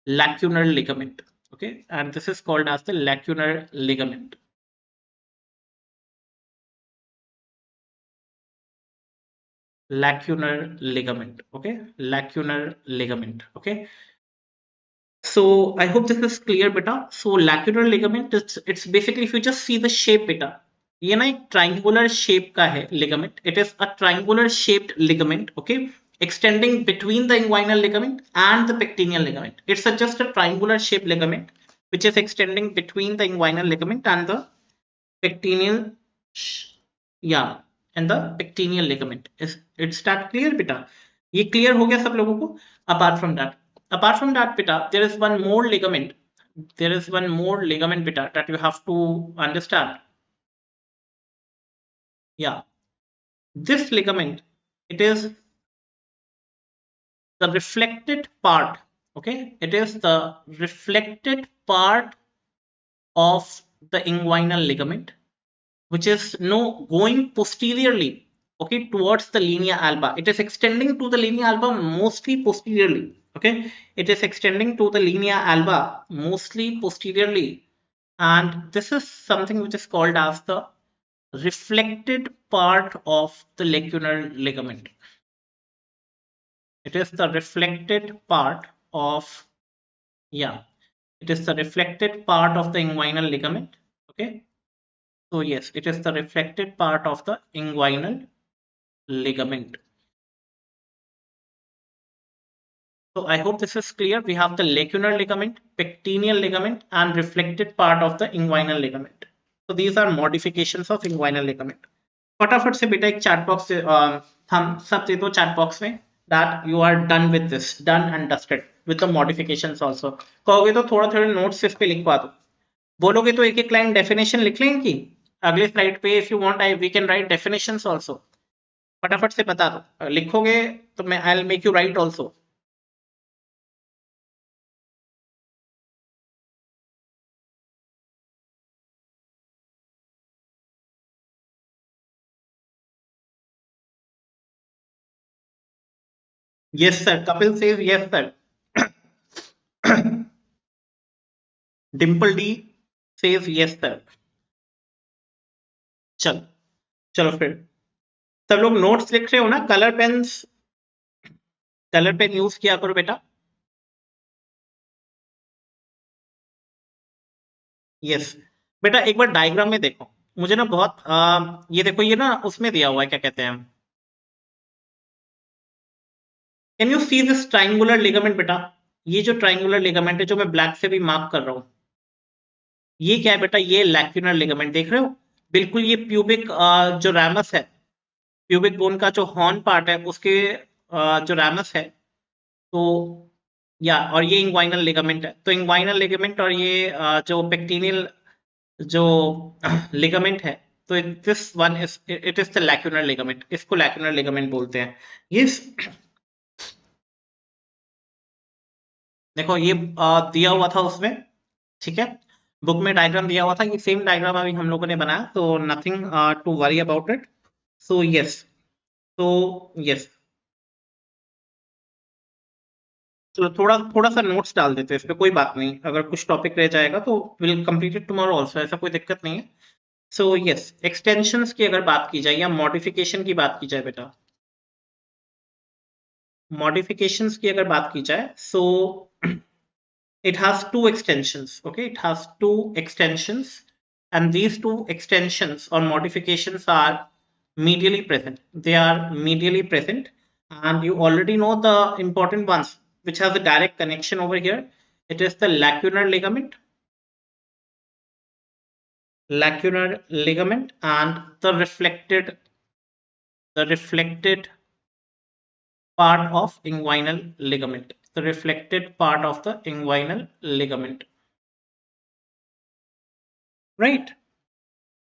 S1: lacunar ligament. Okay, and this is called as the lacunar ligament. Lacunar ligament. Okay, lacunar ligament. Okay. So I hope this is clear, beta. So lacunar ligament, it's basically, if you just see the shape, beta, ये ना एक triangular shape का है ligament. It is a triangular shaped ligament, okay, extending between the inguinal ligament and the pectineal ligament. It's just a triangular shaped ligament which is extending between the inguinal ligament and the pectineal, yeah, and the pectineal ligament. Is it's that clear, beta? ये clear हो गया सब लोगों को? Apart from that, beta, there is one more ligament. There is one more ligament, beta, that you have to understand. Yeah. This ligament, it is the reflected part. Okay, it is the reflected part of the inguinal ligament, which is no going posteriorly, okay, towards the linea alba. It is extending to the linea alba mostly posteriorly. Okay, it is extending to the linea alba mostly posteriorly, and this is something which is called as the reflected part of the lacunar ligament. It is the reflected part of, yeah, it is the reflected part of the inguinal ligament. Okay, so yes, it is the reflected part of the inguinal ligament. So I hope this is clear. We have the lacunar ligament, pectineal ligament, and reflected part of the inguinal ligament. So these are modifications of inguinal ligament. फटाफट से बेटा एक chat box हम सब दे दो chat box में that you are done with this, done and dusted with the modifications also. कहोगे तो थोड़ा थोड़ा नोट्स इस पे लिखवा दो, बोलोगे तो एक एक लाइन डेफिनेशन लिख लें इनकी अगले स्लाइड पे. If you want I we can write definitions also. फटाफट से बता दो, लिखोगे तो मैं I will make you write also. Yes, sir. Kapil says yes, sir. Dimple D says yes, sir. चलो चलो फिर सब लोग नोट्स लिख रहे हो ना. कलर पेन यूज किया करो बेटा. यस बेटा, एक बार डायग्राम में देखो. मुझे ना बहुत ये देखो, ये ना उसमें दिया हुआ है, क्या कहते हैं, can you see this triangular ligament बेटा. ये जो ट्राइंगुलर लिगामेंट है जो मैं ब्लैक से भी मार्क कर रहा हूँ, ये क्या है बेटा, ये लैक्यूनर लिगामेंट देख रहे हो. बिल्कुल ये प्यूबिक जो रैमस है, प्यूबिक बोन का जो हॉर्न पार्ट है उसके जो रैमस है, तो या और ये इंग्वाइनल लिगामेंट है. तो इंग्वाइनल लिगामेंट और ये जो पेक्टिनियल जो लिगामेंट है, तो this one is it is the lacunar ligament. इसको लैक्यूनर लिगामेंट बोलते हैं. ये देखो ये दिया हुआ था उसमें, ठीक है, बुक में डायग्राम दिया हुआ था. ये सेम डायग्राम अभी हम लोगों ने बनाया, तो nothing to worry about it. So yes, तो यस, चलो थोड़ा थोड़ा सा नोट्स डाल देते हैं इस पे, कोई बात नहीं. अगर कुछ टॉपिक रह जाएगा तो will complete it tomorrow also, ऐसा कोई दिक्कत नहीं है. सो यस, एक्सटेंशंस की अगर बात की जाए या मॉडिफिकेशन की बात की जाए बेटा, मॉडिफिकेशंस की अगर बात की जाए, सो it has two extensions. Okay, it has two extensions, and these two extensions or modifications are medially present. They are medially present, and you already know the important ones which has a direct connection over here. It is the lacunar ligament and the reflected part of inguinal ligament. The reflected part of the inguinal ligament. Right.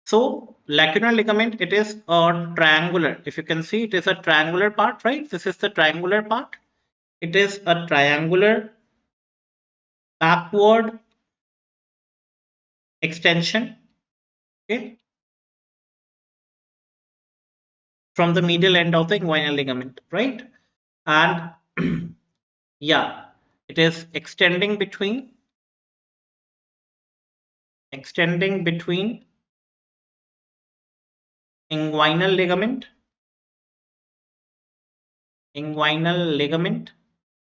S1: So lacunar ligament, it is a triangular. If you can see, it is a triangular part, right? This is the triangular part. It is a triangular backward extension, okay, from the medial end of the inguinal ligament, right? And yeah, it is extending between inguinal ligament,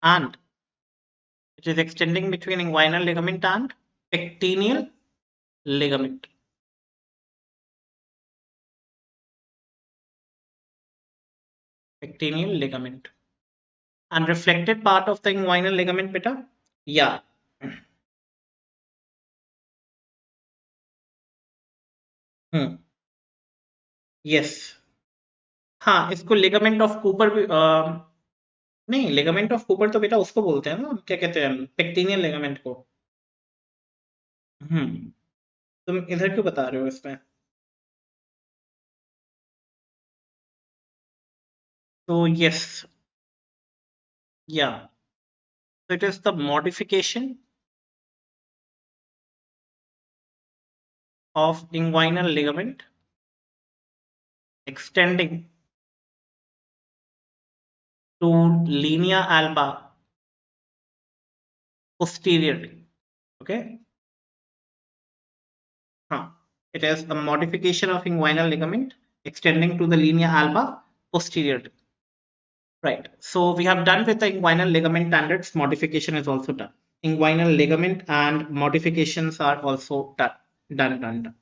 S1: and it is extending between inguinal ligament and pectineal ligament. Pectineal ligament. And reflected part of the inguinal ligament beta? Yeah. Yes. हाँ, इसको ligament of Cooper भी नहीं, ligament of Cooper तो बेटा उसको बोलते हैं ना, क्या कहते हैं, पेक्टिनियल लिगामेंट को. हम्म तुम इधर क्यों बता रहे हो इसमें. So yes, yeah. So it is the modification of inguinal ligament extending to linea alba posteriorly. Okay. Huh. It is a modification of inguinal ligament extending to the linea alba posteriorly. Right. So we have done with the inguinal ligament and its modification is also done. Inguinal ligament and modifications are also done. Done.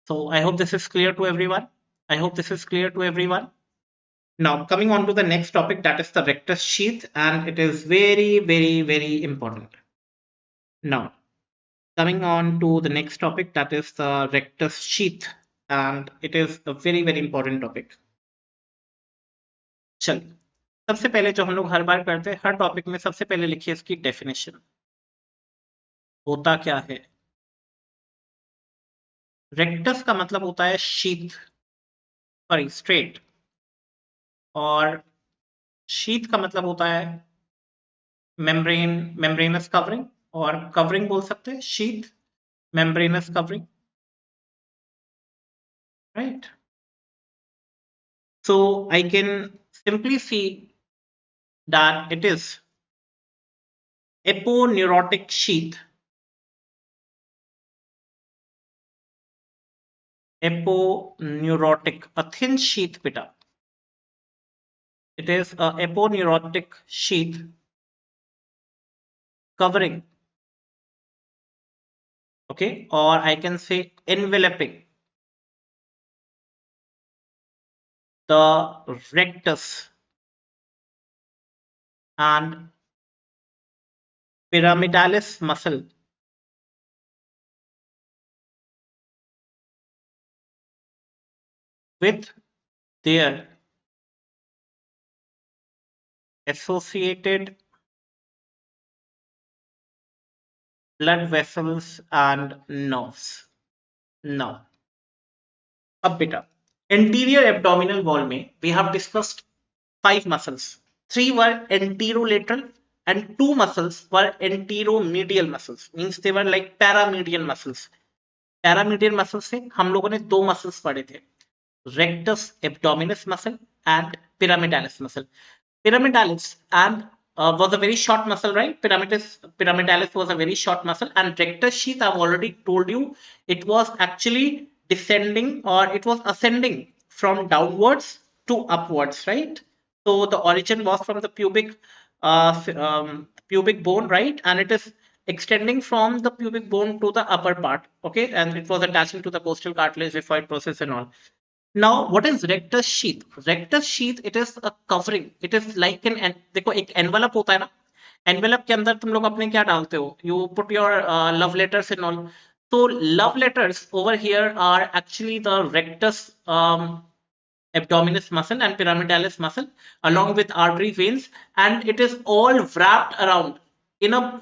S1: So I hope this is clear to everyone. I hope this is clear to everyone. Now coming on to the next topic, that is the rectus sheath, and it is very important. Now coming on to the next topic, that is the rectus sheath, and it is a very important topic. चलिए, सबसे पहले जो हम लोग हर बार करते हैं, हर topic में सबसे पहले लिखिए इसकी डेफिनेशन। होता क्या है? रेक्टस का मतलब होता है शीथ, सॉरी स्ट्रेट, और शीथ का मतलब होता है मेम्ब्रेनस कवरिंग, और कवरिंग बोल सकते हैं sheath, membranes covering, right? So I can simply see that it is aponeurotic sheath, aponeurotic, a thin sheath beta. It is a aponeurotic sheath covering, okay, or I can say enveloping the rectus and pyramidalis muscle with their associated blood vessels and nerves. Now, अब बेटा, anterior abdominal wall में we have discussed 5 muscles. 3 were anterolateral and 2 muscles were anteromedial muscles. Means they were like paramedial muscles. Paramedial muscles से हम लोगों ने 2 muscles पढ़े थे, rectus abdominis muscle and pyramidalis muscle. Pyramidalis and was a very short muscle, right? Pyramidalis was a very short muscle, and rectus sheath, I've already told you, it was actually descending, or it was ascending from downwards to upwards, right? So the origin was from the pubic bone, right? And it is extending from the pubic bone to the upper part, okay? And it was attaching to the costal cartilage, raphoid process and all. Now, what is rectus sheath? Rectus sheath, it is a covering. It is like an देखो एक envelope होता है ना, envelope के अंदर तुम लोग अपने क्या डालते हो? You put your love letters and all. So love letters over here are actually the rectus abdominis muscle and pyramidalis muscle along with artery veins, and it is all wrapped around in a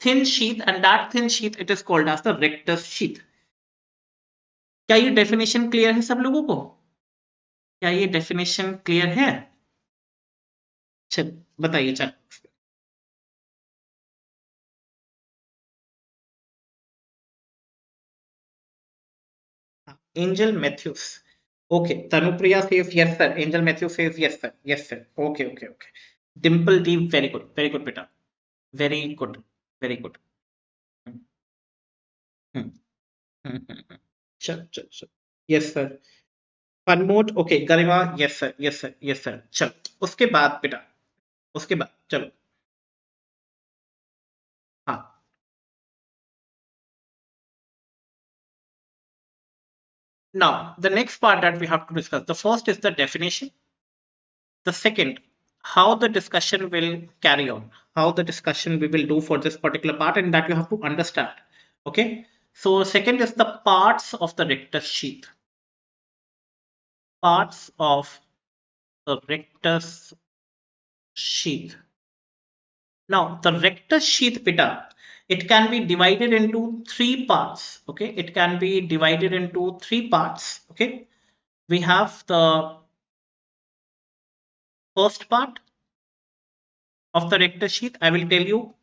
S1: thin sheath, and that thin sheath it is called as the rectus sheath. क्या ये definition clear है सब लोगों को? क्या ये definition clear है? चल बताइए चल। Angel Mathews, okay, Tanupriya says yes sir, Angel Mathew says yes sir, yes sir, okay okay okay. Dimple Deep, very good बेटा, वेरी गुड, वेरी गुड। चल चल चल, यस सर। फनमोट, okay, Garima, yes sir, yes sir, yes sir. चल उसके बाद बेटा, उसके बाद चलो, हाँ। Now, the next part that we have to discuss, the first is the definition. The second, how the discussion will carry on, how the discussion we will do for this particular part, and that you have to understand. Okay. So second is the parts of the rectus sheath. Parts of the rectus sheath. Now, the rectus sheath beta, it can be divided into 3 parts. Okay. It can be divided into 3 parts. Okay. We have the First part of the rectus sheath, I will tell you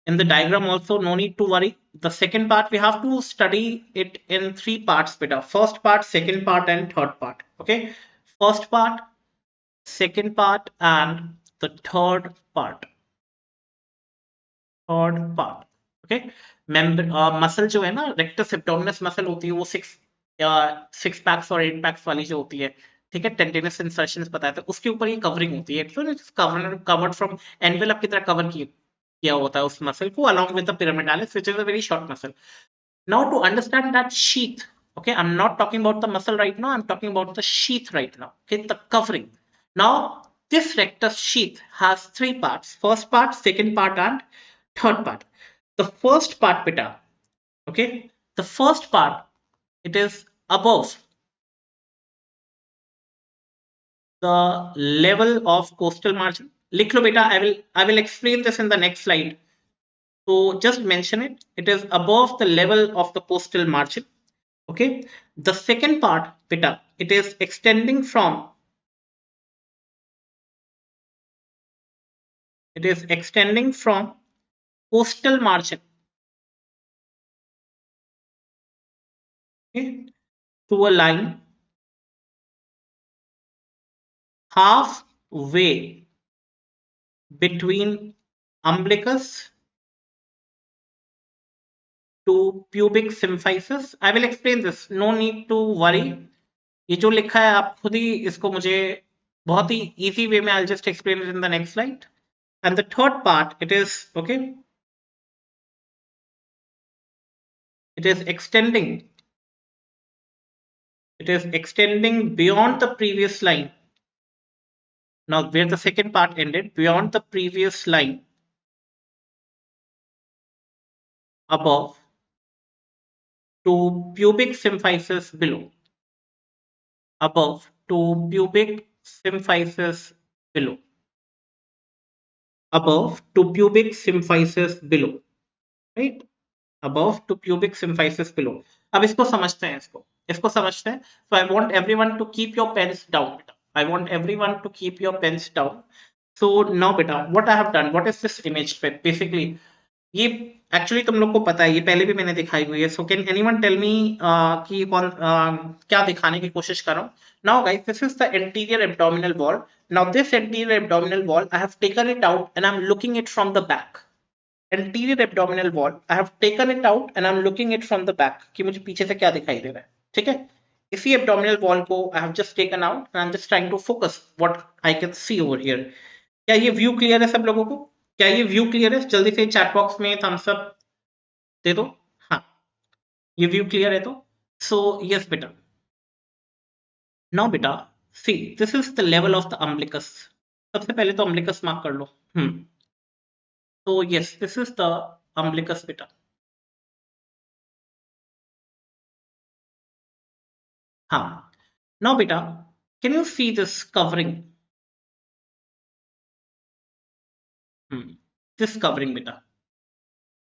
S1: in the diagram also, no need to worry. The second part, we have to study it in three parts, beta. First part, second part, and third part. Okay. First part, second part, and the third part. Third part. Okay. Member muscle जो है ना, rectus abdominis muscle होती है वो six packs और eight packs वाली जो होती है, ठीक है, टेंटिनस इंसर्शंस बताया था, उसके ऊपर ये कवरिंग होती है, कवर्ड फ्रॉम एनवेलप की तरह कवर किया होता है उस मसल को, along with the pyramidalis, which is a very short muscle. Now to understand that sheath, okay, I'm not talking about the muscle right now, I'm talking about the sheath right now, okay, the covering. Now this rectus sheath has three parts: first part, second part, and third part. The first part, beta, okay, the first part, it is above the level of coastal margin. लिख लो बेटा, I will explain this in the next slide. So just mention it. It is above the level of the coastal margin. Okay. The second part, beta, it is extending from. It is extending from coastal margin. Okay, to a line halfway between umbilicus to pubic symphysis. I will explain this. No need to worry. ये जो लिखा है आप खुद ही इसको मुझे बहुत ही easy way में I'll just explain it in the next slide. And the third part, it is okay. It is extending. It is extending beyond the previous line. Now, where the second part ended, beyond the previous line above to pubic symphysis below. Above to pubic symphysis below. Above to pubic symphysis below. Right? Above to pubic symphysis below. अब इसको समझते हैं, इसको समझते हैं. So I want everyone to keep your pens down. I want everyone to keep your pens down. So now beta, what I have done, what is this image? Basically, ये actually तुम लोग को पता है, ये पहले भी मैंने दिखाई हुई है. So can anyone tell me कि कौन क्या दिखाने की कोशिश कर रहा हूँ. Now guys, this is the anterior abdominal wall. Now this anterior abdominal wall, I have taken it out and I am looking it from the back. Anterior abdominal wall, I have taken it out and I am looking it from the back, कि मुझे पीछे से क्या दिखाई दे रहा है. ठीक है, इसी एब्डोमिनल वॉल को I have just taken out and I am just trying to focus what I can see over here. क्या ये व्यू क्लियर है सब लोगों को? क्या ये व्यू क्लियर है? जल्दी से चैट बॉक्स में थम्स अप दे दो. हाँ, ये व्यू क्लियर है तो. सो यस बेटा. नाउ बेटा, see this is the level of the umbilicus. सबसे पहले तो अम्बिलिकस मार्क कर लो. तो yes, this is the umbilicus बेटा. हाँ. नाउ बेटा, can you see this covering? This covering beta.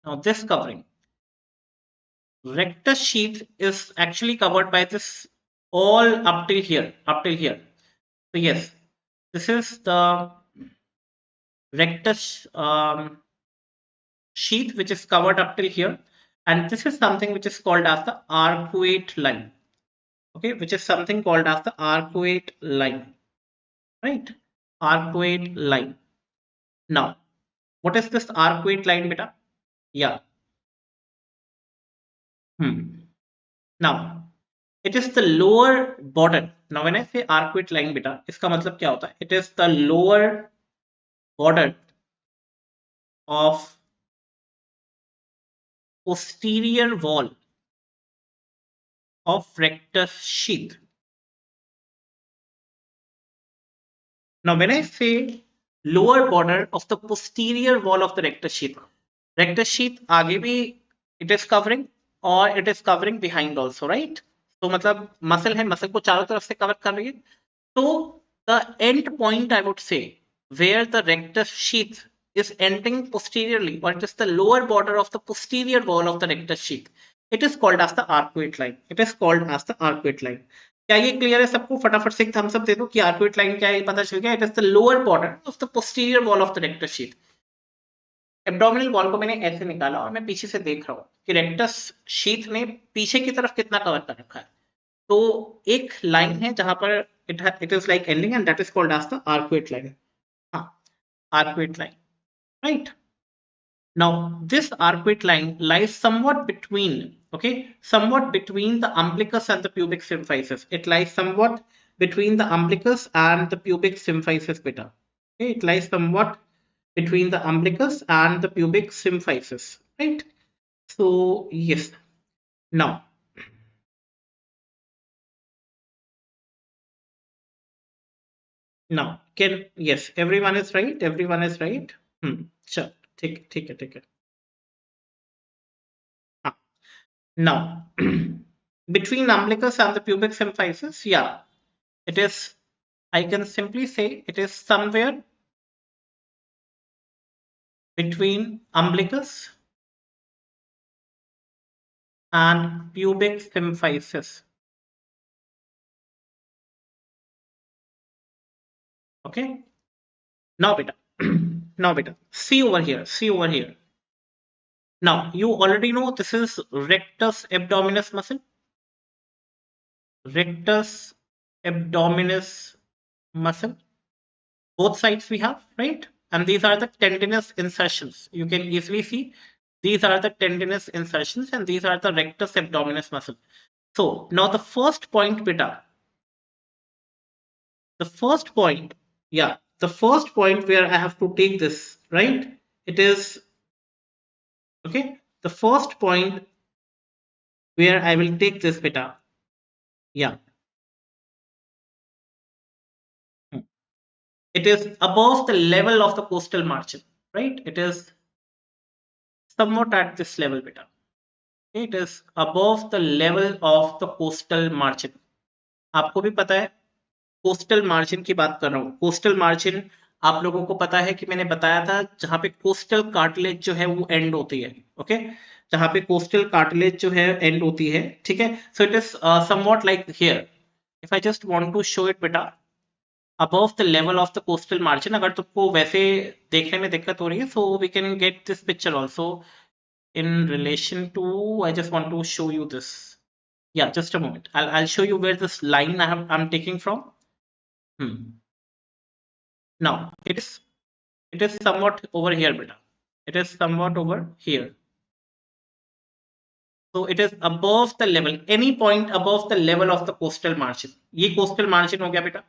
S1: Now this covering, rectus sheath is actually covered by this all up till here, So yes, this is the rectus sheath which is covered up till here, and this is something which is called as the arcuate line. Okay, which is something called as the arcuate line, right? Arcuate line. Now, what is this arcuate line beta? Yeah. Now, it is the lower border. Now, when I say arcuate line beta, इसका मतलब क्या होता है? It is the lower border of posterior wall of rectus sheath. Now, when I say lower border of the posterior wall of the rectus sheath आगे भी it is covering or it is covering behind also, right? तो मतलब muscle है, muscle को चारों तरफ से cover कर रही है. तो the end point, I would say, where the rectus sheath is ending posteriorly, or it is the lower border of the posterior wall of the rectus sheath, it is called as the arcuate line. It is called as the arcuate line. क्या ये clear है सबको? फटाफट से एक Thums up दे दो कि arcuate line क्या है, पता चल गया। It is the lower border of the posterior wall of the rectus sheath. Abdominal wall को मैंने ऐसे निकाला और मैं पीछे से देख रहा हूँ कि रेक्टस शीथ ने पीछे की तरफ कितना कवर कर रखा है। तो एक लाइन है जहां पर it is like ending and that is called as the arcuate line. हाँ, arcuate line, right. Now, this arcuate line lies somewhat between, okay, somewhat between the umbilicus and the pubic symphysis. It lies somewhat between the umbilicus and the pubic symphysis beta. Okay, it lies somewhat between the umbilicus and the pubic symphysis, right? So, yes. Now, can, yes, everyone is right. Everyone is right. Sure. ठीक है, ठीक है. हाँ. Now, between the umbilicus and the pubic symphysis, yeah, it is, I can simply say it is somewhere between umbilicus and pubic symphysis. Okay. Now, beta. Now, beta. See over here. See over here. Now, you already know this is rectus abdominis muscle. Rectus abdominis muscle. Both sides we have, right? And these are the tendinous insertions. You can easily see these are the tendinous insertions and these are the rectus abdominis muscle. So now the first point, beta, the first point, yeah, the first point where I have to take this, right? It is, okay, the first point where I will take this, beta, yeah, it is above the level of the coastal margin, right? It is somewhat at this level, beta. It is above the level of the coastal margin. आपको भी पता है coastal margin की बात कर रहा हूँ। Coastal margin आप लोगों को पता है कि मैंने बताया था जहां पे कोस्टल कार्टिलेज जो है वो एंड होती है। ओके, जहां पे कोस्टल कार्टिलेज जो है एंड होती है, ठीक है। So it is somewhat like here. If I just want to show it बेटा above the level of the coastal margin, अगर तुमको वैसे देखने में दिक्कत हो रही है, so we can get this picture also in relation to, I just want to show you this. Yeah, just a moment. I'll show you where this line I'm taking from. Now it is somewhat over here, beta. It is somewhat over here. So it is above the level, any point above the level of the coastal margin. ये coastal margin हो गया बेटा।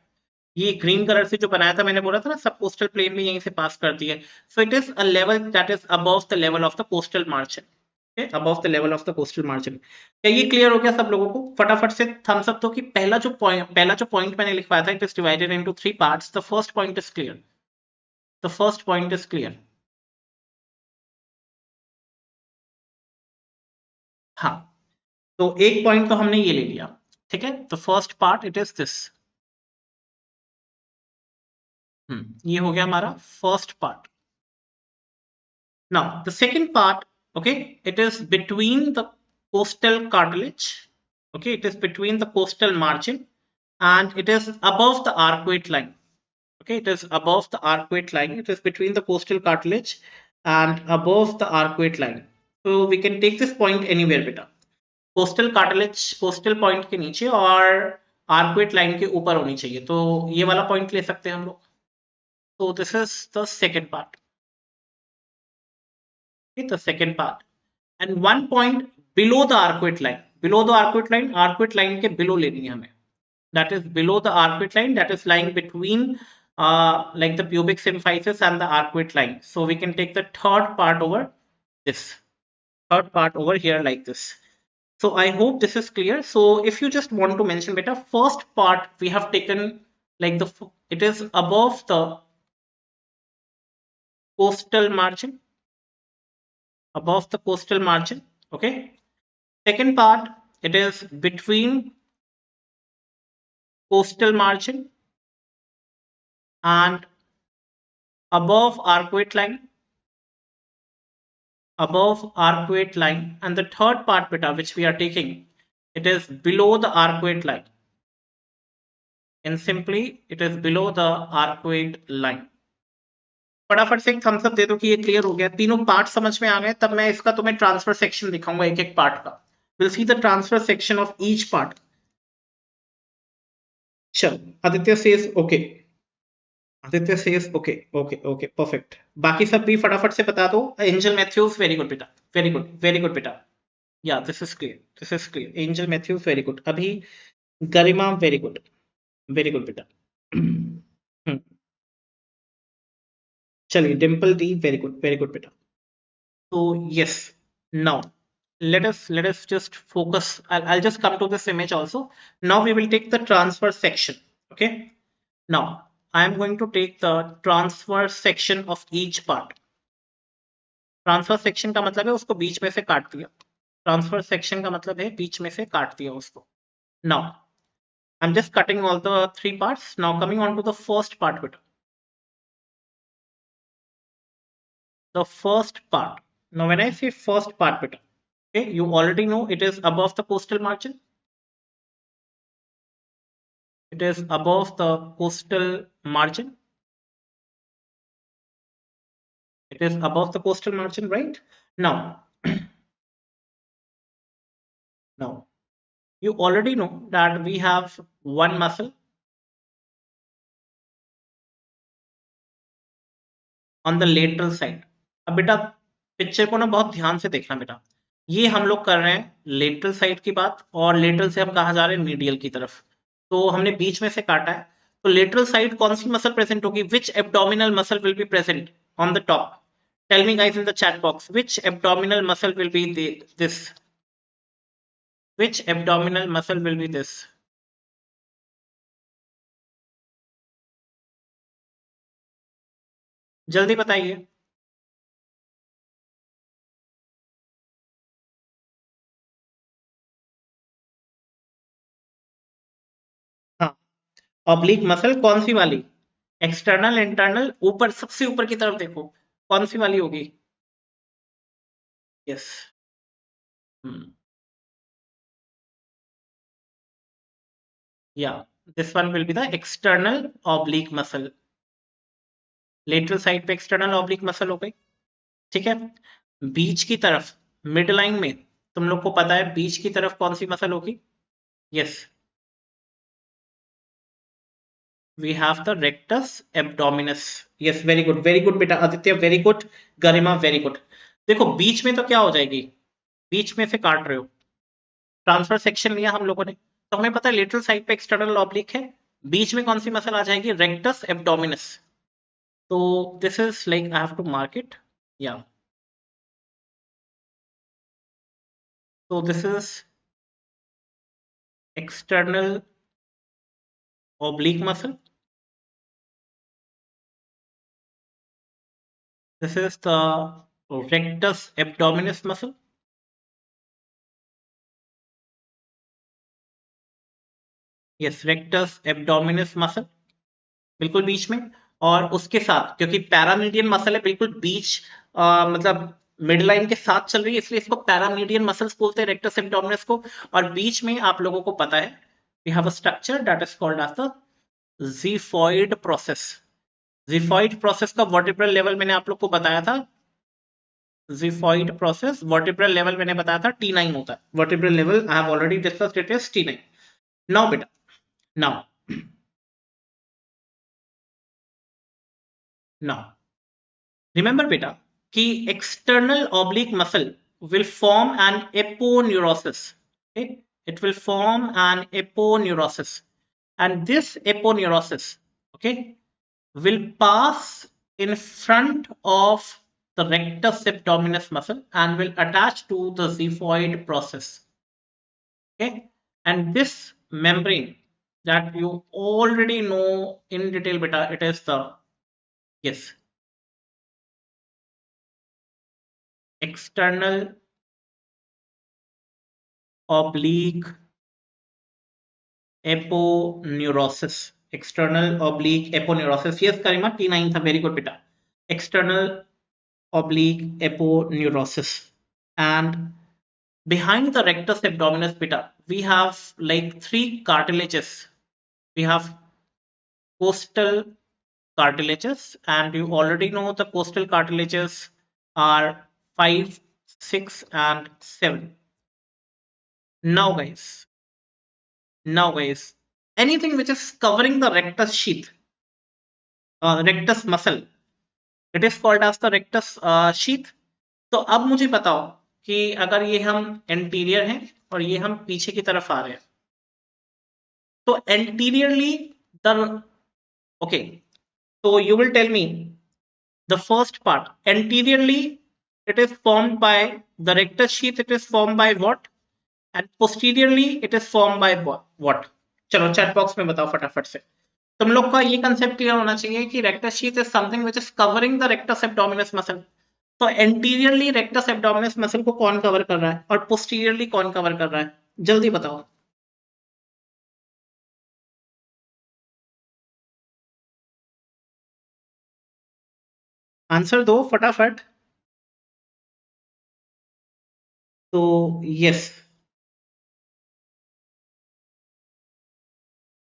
S1: ये green colour से जो बनाया था मैंने बोला था ना सब कोस्टल प्लेन में यहीं से पास करती है। So it is a level that is above the level of the coastal margin. Above the level of the coastal margin. क्या ये क्लियर हो गया सब लोगों को? फटाफट से थम्स अप दो कि पहला जो पॉइंट मैंने लिखवाया था, it is divided into 3 parts. The first point is clear. The first point is clear. हाँ, तो एक पॉइंट तो हमने ये ले लिया, ठीक है। The first part it is this. ये हो गया हमारा first part. Now, the second part, okay, it is between the coastal cartilage, okay, it is between the coastal margin and it is above the arcuate line, okay, it is above the arcuate line, it is between the coastal cartilage and above the arcuate line. So we can take this point anywhere, beta. Costal cartilage coastal point के नीचे और arcuate line के ऊपर होनी चाहिए, तो ये वाला पॉइंट ले सकते हैं हम लोग। तो this is the second part, the second part, and one point below the arcuate line, arcuate line के below लेनी है हमें, that is below the arcuate line, that is lying between like the pubic symphysis and the arcuate line. So we can take the third part over this, third part over here like this. So I hope this is clear. So if you just want to mention better, first part we have taken like it is above the coastal margin, above the coastal margin, okay. Second part, it is between coastal margin and above arcuate line, above arcuate line. And the third part, beta, which we are taking, it is below the arcuate line. and simply it is below the arcuate line. फटाफट से एक Thums up दे दो कि ये clear हो गया, तीनों part समझ में आ गए, तब मैं इसका तुम्हें ट्रांसफर सेक्शन दिखाऊंगा एक एक पार्ट का. Will see the transfer section of each part. चल Aditya says okay, Aditya says okay okay okay perfect. बाकी सब भी फटाफट से बता दो. एंजल मैथ्यूज वेरी गुड बेटा, वेरी गुड बेटा. Yeah this is clear, this is clear. Angel Mathews very good. अभी गरिमा वेरी गुड बेटा. चलिए डिम्पल दी वेरी गुड बेटा. So yes, now let us just focus. I'll just come to this image also. Now we will take the transfer section. Okay. Now I am going to take the transfer section of each part. Transfer section का मतलब है उसको बीच में से काट दिया. Transfer section का मतलब है बीच में से काट दिया उसको. Now I'm just cutting all the three parts. Now coming on to the first part, beta. The first part. Now when I say first part, beta, okay, you already know it is above the costal margin. It is above the costal margin. It is above the costal margin, right? Now, now you already know that we have one muscle on the lateral side. अब बेटा picture को ना बहुत ध्यान से देखना बेटा. ये हम लोग कर रहे हैं लेटरल साइड की बात, और लेटरल से हम कहाँ जा रहे हैं, मीडियल की तरफ. तो हमने बीच में से काटा है. तो लेटरल साइड कौन सी मसल प्रेजेंट होगी? Which abdominal muscle will be present on the top? Tell me guys in the chat box, which abdominal muscle will be this? Which abdominal muscle will be this? जल्दी बताइए. हाँ, oblique muscle कौन सी वाली? External, internal, ऊपर, सबसे ऊपर की तरफ देखो, कौन सी वाली होगी? यस. या this one will be the external oblique muscle. Lateral side पे एक्सटर्नल ऑब्लिक मसल हो गई. ठीक है. बीच की तरफ मिड लाइन में तुम लोग को पता है बीच की तरफ कौन सी मसल होगी? Yes, we have the rectus abdominis. Yes, very good बेटा. Aditya very good. Garima very good. देखो बीच में तो क्या हो जाएगी, बीच में से काट रहे हो, ट्रांसफर सेक्शन लिया हम लोगों ने, तो हमें पता है लेटरल साइड पे एक्सटर्नल ऑब्लिक है, बीच में कौन सी मसल आ जाएगी? Rectus abdominis. तो this is like I have to mark it. Yeah so this is external oblique muscle. This is the rectus abdominis muscle. Yes, rectus abdominis muscle बिल्कुल बीच में. और उसके साथ क्योंकि पैरामीडियन मसल है, बिल्कुल बीच, मतलब मिड लाइन के साथ चल रही है, इसलिए इसको पैरामीडियन मसल्स बोलते हैं, रेक्टस एब्डोमिनस को. और बीच में आप लोगों को पता है we have a structure that is called as the xiphoid process. Xiphoid process का वर्टिब्रल लेवल मैंने आप लोग को बताया था. ज़िफॉइड प्रोसेस वर्टिब्रल लेवल मैंने बताया था T9 होता है. Vertebral level I have already discussed, it is T9. Now बेटा, नाउ remember beta कि external oblique muscle will form an aponeurosis. Okay, it will form an aponeurosis, and this aponeurosis, okay, will pass in front of the rectus abdominis muscle and will attach to the xiphoid process. Okay, and this membrane that you already know in detail beta, it is the, yes, external oblique aponeurosis. External oblique aponeurosis. Yes, Karima, T9 था. Very good, beta. External oblique aponeurosis. And behind the rectus abdominis, beta, we have like three cartilages. We have coastal cartilages, and you already know the coastal cartilages are 5, 6, and 7. Now, guys, anything which is covering the rectus sheath, rectus muscle, it is called as the rectus sheath. तो अब मुझे बताओ कि अगर ये हम anterior हैं और ये हम पीछे की तरफ आ रहे हैं, तो anteriorly the okay, so you will tell me the first part. Anteriorly, it is formed by the rectus sheath. It is formed by what? And posteriorly, it is formed by what? चलो chat box में बताओ फटाफट से. तुम लोग का ये concept clear होना चाहिए कि rectus sheath is something which is covering the rectus abdominis muscle. तो एंटीरियरली rectus abdominis muscle को कौन कवर कर रहा है और पोस्टीरियरली कौन कवर कर रहा है? जल्दी बताओ. आंसर दो फटाफट. तो यस,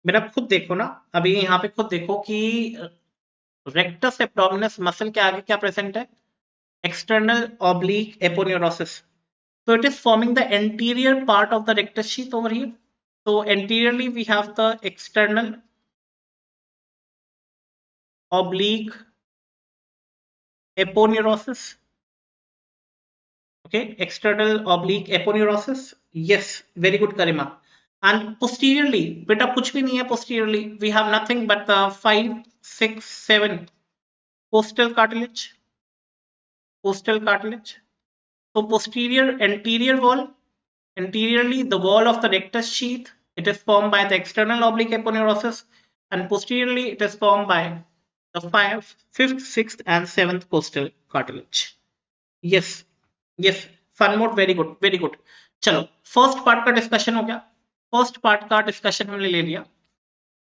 S1: मेरा खुद देखो ना, अभी यहाँ पे खुद देखो कि रेक्टस एब्डोमिनस मसल के आगे क्या प्रेजेंट है? External oblique aponeurosis. So it is forming the anterior part of the rectus sheath over here. So anteriorly we have the external oblique aponeurosis. Okay, external oblique aponeurosis. Yes, very good, Karima. And posteriorly, beta kuch bhi nahi hai posteriorly. We have nothing but the 5, 6, 7 costal cartilage. Costal cartilage. So anterior wall, anteriorly the wall of the rectus sheath, it is formed by the external oblique aponeurosis, and posteriorly it is formed by the 5th, 6th and 7th costal cartilage. Yes, yes, fun mode, very good, very good. चलो first part का discussion हो गया. First part का discussion हमने ले लिया.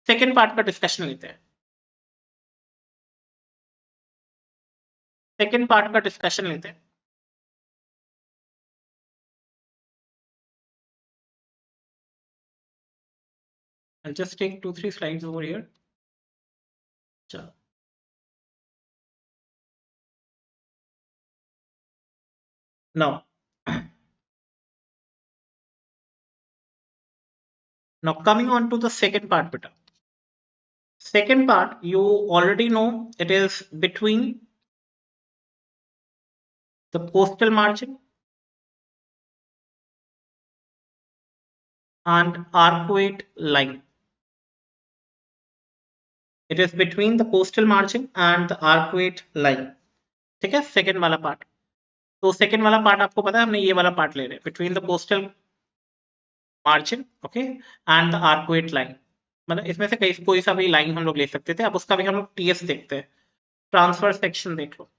S1: Second part का discussion लेते हैं. सेकेंड पार्ट का डिस्कशन लेते हैं. I'll just take 2-3 slides over here. चलो. Now, now coming on to the second part, beta. Second part, you already know it is between the costal margin and arcuate line. It is between the costal margin and the arcuate line. ठीक है, second वाला part. तो second वाला part आपको पता है, हमने ये वाला पार्ट ले रहे हैं, between the coastal margin, okay, and the arcuate line. मतलब इसमें से कोई सा भी लाइन हम लोग ले सकते थे. अब उसका भी हम लोग टीएस देखते हैं. ट्रांसफर सेक्शन देख लो.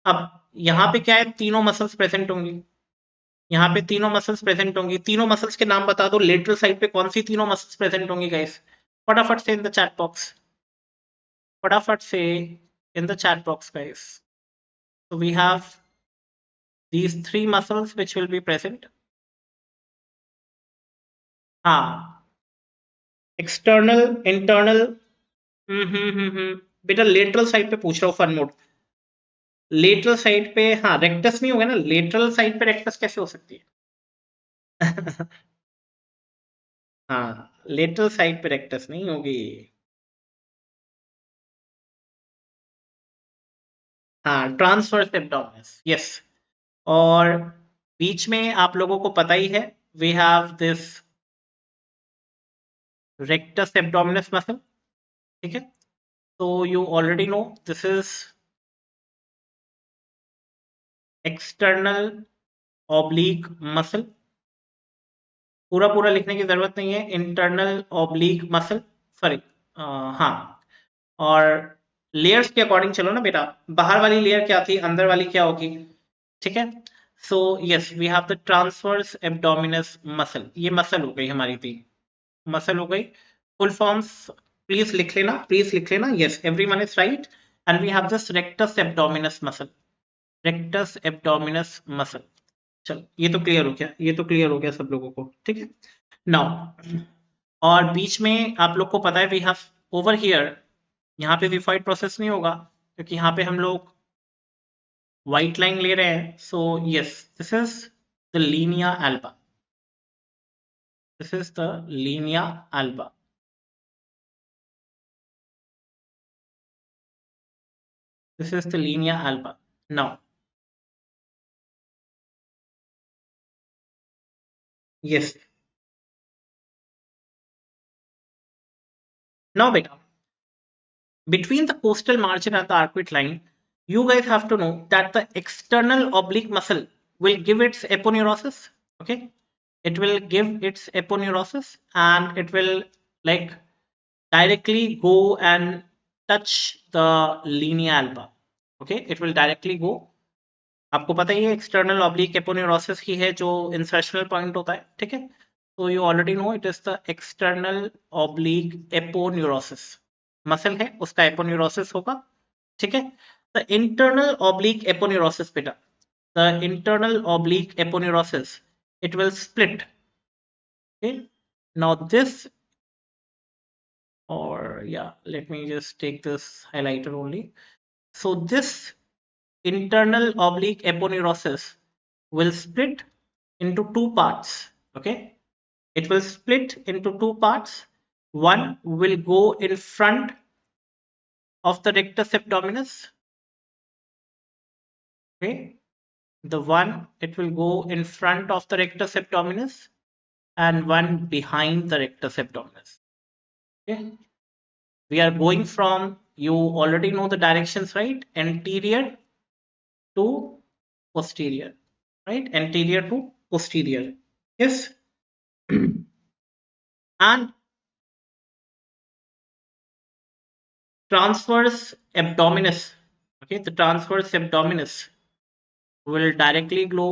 S1: अब यहाँ पे क्या है, तीनों मसल्स प्रेजेंट होंगी. यहाँ पे तीनों मसल्स प्रेजेंट होंगी. तीनों मसल्स के नाम बता दो. लेटरल साइड पे कौन सी तीनों मसल्स प्रेजेंट होंगी गाइस? फटाफट से इन द चैट बॉक्स. फटाफट से इन the chat box guys. So we have these three muscles which will be present. हाँ, एक्सटर्नल, इंटरनल. बेटा लेटरल साइड पे पूछ रहा हूँ, फन मोड. लेटरल साइड पे हाँ रेक्टस नहीं होगा ना. लेटरल साइड पे रेक्टस कैसे हो सकती है? हाँ, लेटरल साइड पे रेक्टस नहीं होगी. हाँ, ट्रांसवर्स एब्डोमिनस. यस. और बीच में आप लोगों को पता ही है, we have this rectus abdominis muscle. ठीक है, तो you already know this is external oblique muscle. पूरा पूरा लिखने की जरूरत नहीं है. Internal oblique muscle, sorry. हाँ, और लेयर्स के अकॉर्डिंग चलो ना बेटा. बाहर वाली लेयर क्या थी, अंदर वाली क्या होगी? ठीक है. So yes, we have the transverse abdominis muscle. ये मसल हो गई हमारी थी, मसल हो गई. फुल फॉर्म्स प्लीज लिख लेना, प्लीज लिख लेना. Yes, everyone is right. And we have this rectus abdominis muscle. Rectus abdominis muscle. चलो ये तो क्लियर हो गया, ये तो क्लियर हो गया सब लोगों को. ठीक है. नाउ और बीच में आप लोग को पता है वी हैव ओवर हियर, यहाँ पे विफॉइड प्रोसेस नहीं होगा क्योंकि यहाँ पे हम लोग व्हाइट लाइन ले रहे हैं. So yes, this is the Linnaea Elba. This is the Linnaea Elba. This is the linea alba. Now, yes. Now, beta, between the costal margin and the arcuate line, you guys have to know that the external oblique muscle will give its aponeurosis. Okay, it will give its aponeurosis, and it will like directly go and touch the linea alba. Okay, it will directly go. आपको पता ही है external oblique aponeurosis ही है जो insertional point होता है. ठीक है, तो you already no it is the external oblique aponeurosis. Muscle है उसका एपोन्यूरोसिस होगा. ठीक है, द इंटरनल ऑब्लिक एपोन्यूरोसिस बेटा, the internal oblique aponeurosis, it will split. Okay, now this, or yeah, let me just take this highlighter only. So this internal oblique aponeurosis will split into two parts. Okay, it will split into two parts. One will go in front of the rectus abdominis. Okay, the one, it will go in front of the rectus abdominis, and one behind the rectus abdominis. Okay, we are going from, you already know the directions, right? Anterior to posterior, right? Anterior to posterior. Yes. And transverse abdominis, okay, the transverse abdominis will directly go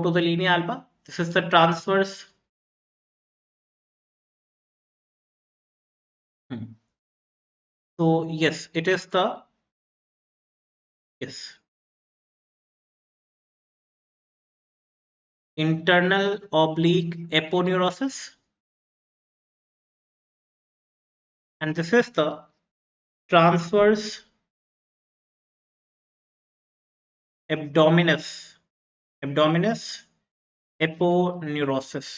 S1: to the linea alba. This is the transverse. So yes, it is the, yes, internal oblique aponeurosis, and this is the transverse abdominis aponeurosis.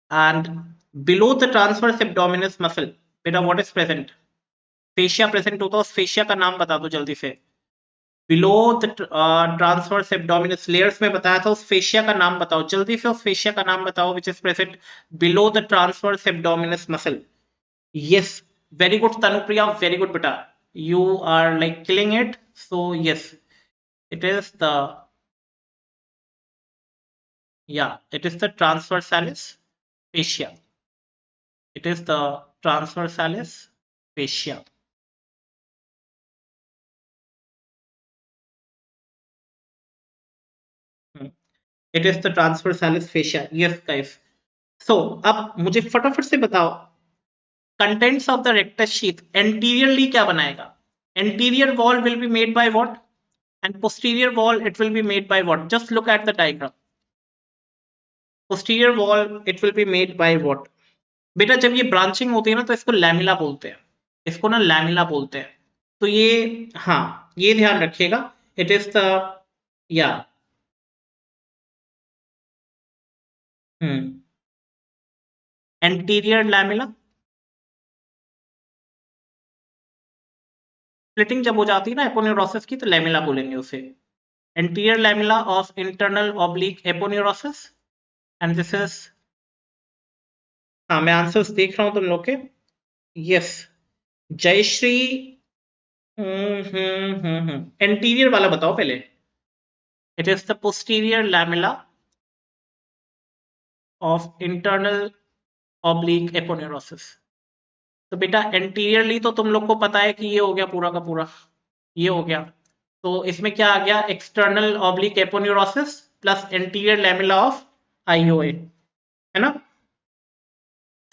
S1: And below the transverse abdominis muscle, beta, what is present? Fascia present होता है. उस fascia का नाम बता दो जल्दी से. Below the transverse abdominis layers में बताया था, उस फेशिया का नाम बताओ जल्दी से. उस फेशिया का नाम बताओ which is present below the transverse abdominis muscle. Yes, very good Tanupriya, very good बेटा, you are like killing it. So yes, it is the, yeah, it is the transversalis fascia. It is the transversalis fascia. It is the transversalis fascia. Yes guys. So अब मुझे फटाफट से बताओ, contents of the rectus sheath anteriorly क्या बनाएगा? Anterior wall will be made by what, and posterior wall it will be made by what? Just look at the diagram. Posterior wall it will be made by what? बेटा जब ये branching होती है ना तो इसको लैमिला बोलते हैं. इसको ना लैमिला बोलते हैं. तो ये, हाँ, ये ध्यान रखिएगा. इट इज द, या, एंटीरियर लैमिला. स्प्लिटिंग जब हो जाती है ना एपोन्यूरोसिस की, तो लैमिला बोलेंगे उसे. Anterior lamella of internal oblique aponeurosis, and this is, हाँ मैं आंसर्स देख रहा हूं तुम लोग के. यस, जयश्री. एंटीरियर वाला बताओ पहले. It is the posterior lamella of internal oblique aponeurosis. तो बेटा एंटीरियरली तो तुम लोग को पता है कि ये हो गया पूरा का पूरा, ये हो गया. तो इसमें क्या आ गया? External oblique aponeurosis plus anterior lamella of IOA, है ना?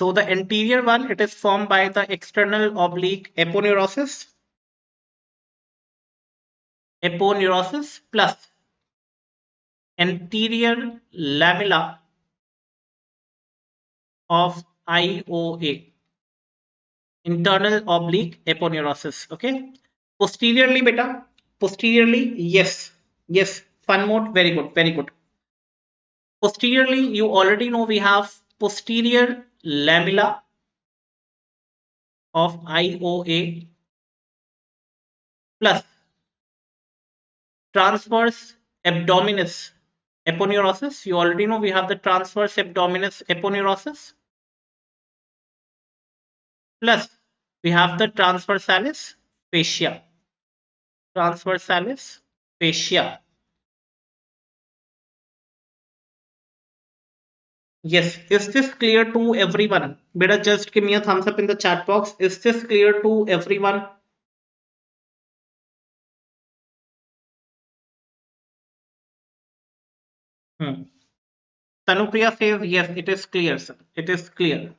S1: So the anterior one, it is formed by the external oblique aponeurosis plus anterior lamella of IOA, internal oblique aponeurosis. Okay. Posteriorly, beta. Posteriorly, yes. Yes. Fun mode. Very good. Very good. Posteriorly, you already know we have posterior lamella of IOA plus transverse abdominis aponeurosis. You already know we have the transverse abdominis aponeurosis plus we have the transversalis fascia. Transversalis fascia. Yes, is this clear to everyone? Better just give me a thumbs up in the chat box. Is this clear to everyone? Hmm. Tanupriya says yes, it is clear, sir. It is clear.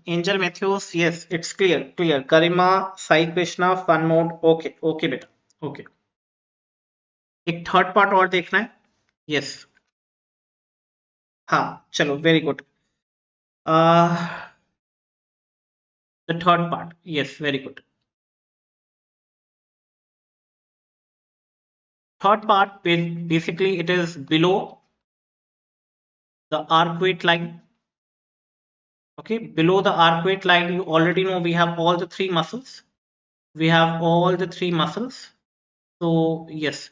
S1: Angel Matthews, yes, it's clear, clear. Karima, Sai Krishna, fun mode. Okay, okay, बेटा. Okay. एक third part और देखना है. Yes. हाँ, चलो, very good. Uh, the third part. Yes, very good. Third part, basically, it is below the arcuate line. Okay, below the arcuate line, you already know we have all the three muscles. We have all the three muscles. So, yes,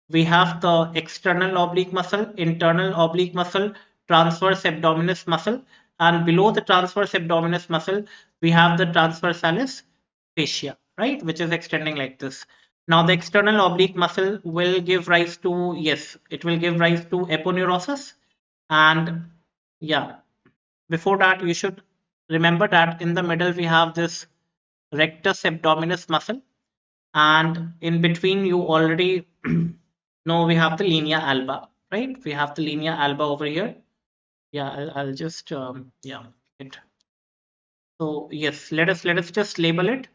S1: we have the external oblique muscle, internal oblique muscle, transverse abdominis muscle, and below the transverse abdominis muscle, we have the transversalis fascia, right, which is extending like this. Now, the external oblique muscle will give rise to, yes, it will give rise to aponeurosis. And yeah, before that, you should remember that in the middle, we have this rectus abdominis muscle, and in between you already know we have the linea alba, right? We have the linea alba over here. Yeah, I'll just yeah, it. So yes, let us just label it.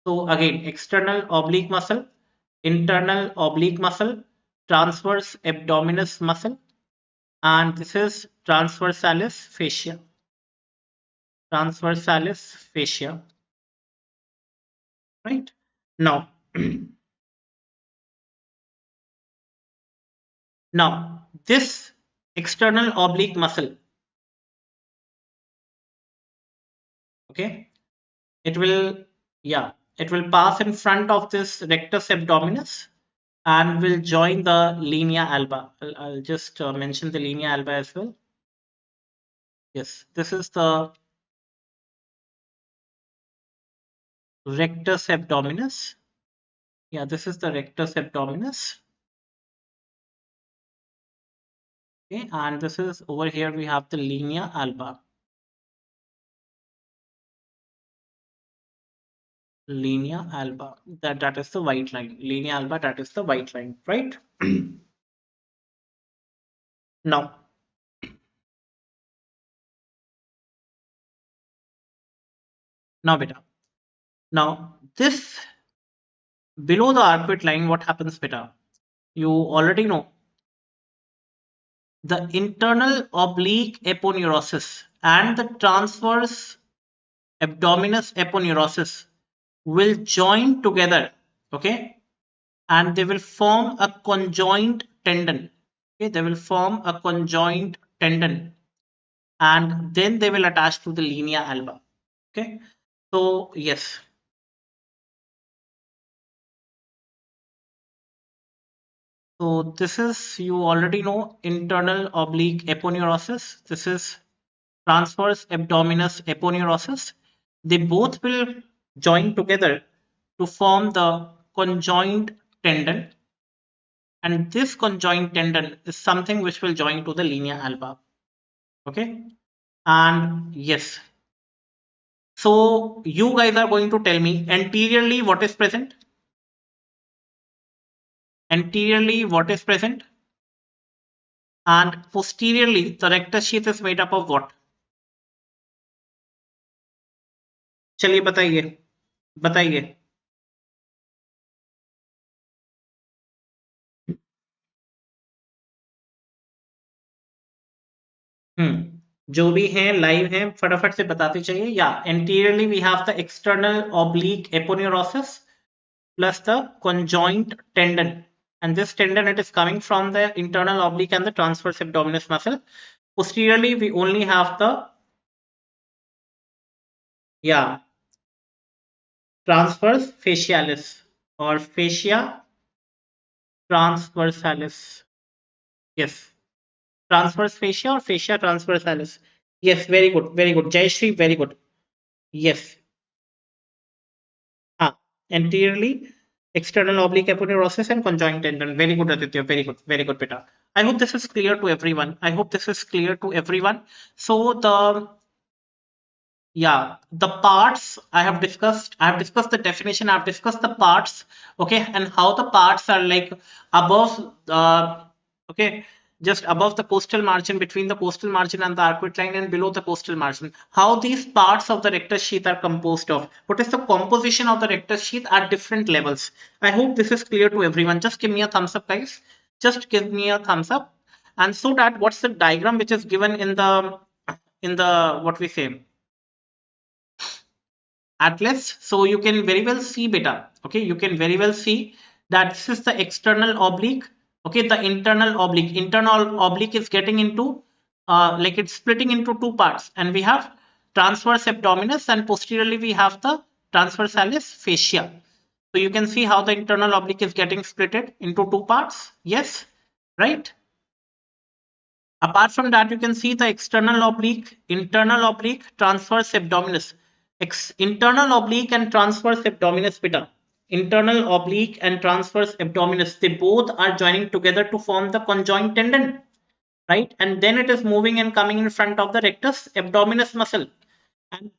S1: So again, external oblique muscle, internal oblique muscle, transverse abdominis muscle, and this is transversalis fascia. Transversalis fascia, right? Now now this external oblique muscle, okay, it will, yeah, it will pass in front of this rectus abdominis and will join the linea alba. I'll just mention the linea alba as well. Yes, this is the rectus abdominis. Yeah, this is the rectus abdominis. Okay, and this is over here we have the linea alba. Linea alba. That is the white line. Linea alba, that is the white line, right? Now, now beta. Now this below the arcuate line, what happens, beta? You already know the internal oblique aponeurosis and the transverse abdominis aponeurosis will join together, okay, and they will form a conjoint tendon. Okay, they will form a conjoint tendon, and then they will attach to the linea alba. Okay, so yes. So this is, you already know, internal oblique aponeurosis. This is transverse abdominis aponeurosis. They both will join together to form the conjoint tendon, and this conjoint tendon is something which will join to the linea alba. Okay, and yes, so you guys are going to tell me anteriorly what is present. Anteriorly what is present, and posteriorly the rectus sheath is made up of what? चलिए बताइए, बताइए. जो भी हैं live हैं फटाफट से बताते चाहिए. या anteriorly we have the external oblique aponeurosis plus the conjoint tendon, and this tendon it is coming from the internal oblique and the transverse abdominis muscle. Posteriorly we only have the yeah transverse facialis or fascia transversalis. Yes, transverse fascia or fascia transversalis. Yes, very good, very good. Jai Shri, very good. Yes. Anteriorly, external oblique aponeurosis and conjoint tendon. Very good, Aditya. Very good, beta. I hope this is clear to everyone. I hope this is clear to everyone. So the parts I have discussed the definition, I've discussed the parts, okay, and how the parts are like above okay, just above the costal margin, between the costal margin and the arcuate line, and below the costal margin, how these parts of the rectus sheath are composed of, what is the composition of the rectus sheath at different levels. I hope this is clear to everyone. Just give me a thumbs up, guys. Just give me a thumbs up. And so that what's the diagram which is given in the what we say atlas, so you can very well see beta, okay, you can very well see that this is the external oblique, okay, the internal oblique is getting into like it's splitting into two parts, and we have transverse abdominis and posteriorly we have the transversalis fascia. So you can see how the internal oblique is getting splitted into two parts. Yes, right. Apart from that, you can see the external oblique, internal oblique, transverse abdominis. Internal oblique and transverse abdominis, beta. Internal oblique and transverse abdominis, they both are joining together to form the conjoint tendon, right? And then it is moving and coming in front of the rectus abdominis muscle. And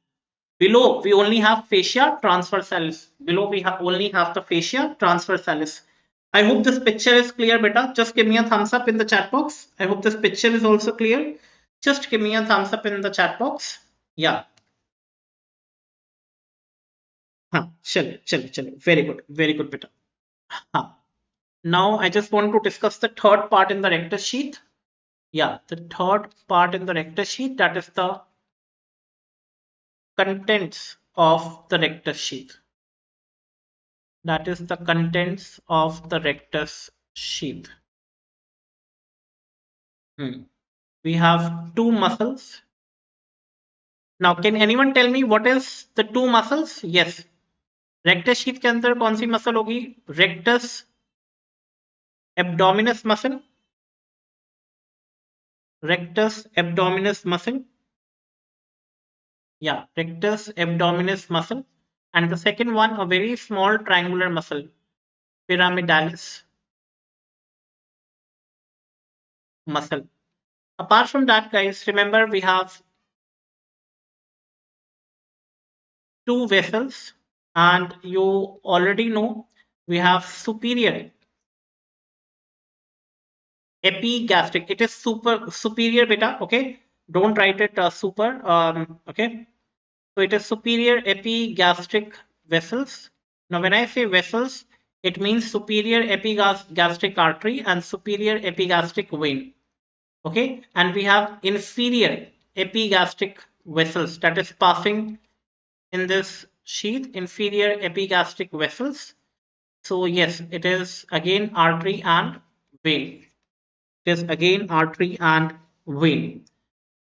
S1: below, we only have fascia transversalis. Below, we only have the fascia transversalis. I hope this picture is clear, beta. Just give me a thumbs up in the chat box. I hope this picture is also clear. Just give me a thumbs up in the chat box. Yeah. Chalo. Very good, beta. Now I just want to discuss the third part in the rectus sheath. Yeah, the third part in the rectus sheath, that is the contents of the rectus sheath. That is the contents of the rectus sheath. We have two muscles. Now, can anyone tell me what is the two muscles? Yes. Rectus sheath के अंदर कौन सी muscle होगी? Rectus abdominis muscle. Rectus abdominis muscle. Yeah, rectus abdominis muscle. And the second one, a very small triangular muscle, pyramidalis muscle. Apart from that, guys, remember we have two vessels, and you already know we have superior epigastric. It is superior beta, okay, don't write it super, okay, so it is superior epigastric vessels. Now when I say vessels, it means superior epigastric artery and superior epigastric vein, okay, and we have inferior epigastric vessels that is passing in this sheath, inferior epigastric vessels. So yes, it is again artery and vein. It is again artery and vein.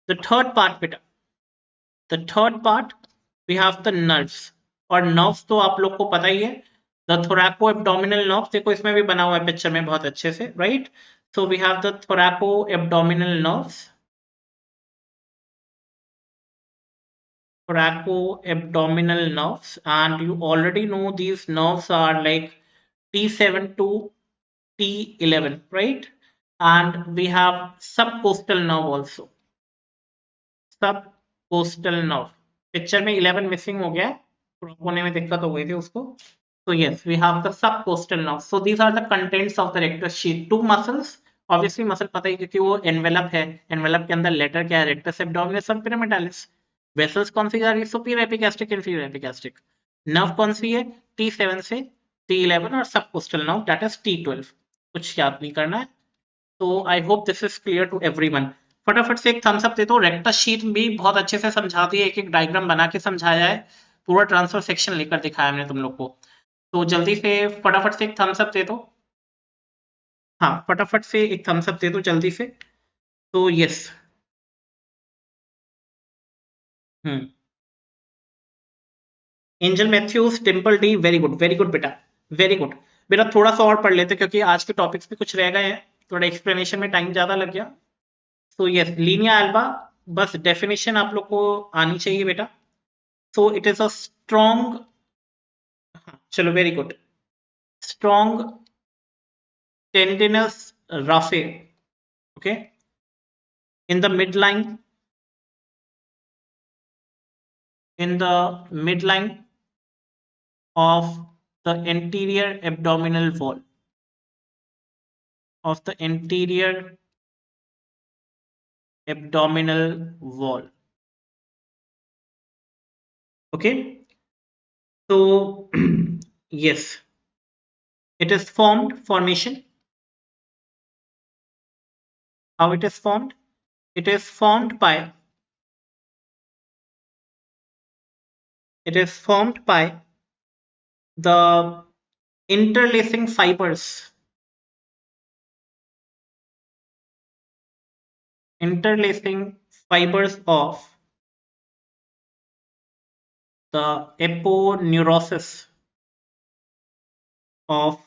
S1: The third part, beta. The third part, we have the nerves. और nerves तो आप लोग को पता ही है. The thoracoabdominal nerves, देखो इसमें भी बना हुआ है पिक्चर में बहुत अच्छे से, right? So we have the thoracoabdominal nerves. Thoracoabdominal nerves, and you already know these nerves are like T7 to T11, right? And we have subcostal nerve also. Subcostal nerve. Picture में 11 missing हो गया है, crop होने में दिक्कत हो गई थी उसको. So yes, we have the subcostal nerve. So these are the contents of the rectus sheath. Two muscles. Obviously muscle पता ही क्योंकि वो एनवेलप है. एनवेलप के अंदर लेटर क्या है? रेक्टस एब्डोमिनस और पिरामिडालिस. वेसल्स कौन सी जा रही है? Superior epigastric, inferior epigastric. Nerve कौन सी है? T7 से T11 और subcostal nerve that is T12. कुछ याद नहीं करना है. So I hope this is clear to everyone. फटाफट से एक थम्स अप दे दो। रेक्टस शीट भी बहुत अच्छे से समझाती है, एक एक डायग्राम बना के समझाया है, पूरा ट्रांसफर सेक्शन लेकर दिखाया हमने तुम लोग को। तो जल्दी से फटाफट से एक थम्स अप दे दो। हाँ, फटाफट से एक थम्स अप दे दो जल्दी से। तो यस। हम्म। Angel Mathews, टिम्पल D, very good बेटा, वेरी गुड। बेटा थोड़ा सा और पढ़ लेते क्योंकि आज के टॉपिक्स भी कुछ रह गए हैं, थोड़ा एक्सप्लेनेशन में टाइम ज्यादा लग गया। सो यस, लीनिया एल्बा, बस डेफिनेशन आप लोग को आनी चाहिए बेटा। So it is a strong, चलो very good, strong tendinous raphe, okay, in the midline, in the midline of the anterior abdominal wall, of the anterior abdominal wall, okay. So yes, it is formed, formation, how it is formed, it is formed by, it is formed by the interlacing fibers, interlacing fibers of the aponeurosis of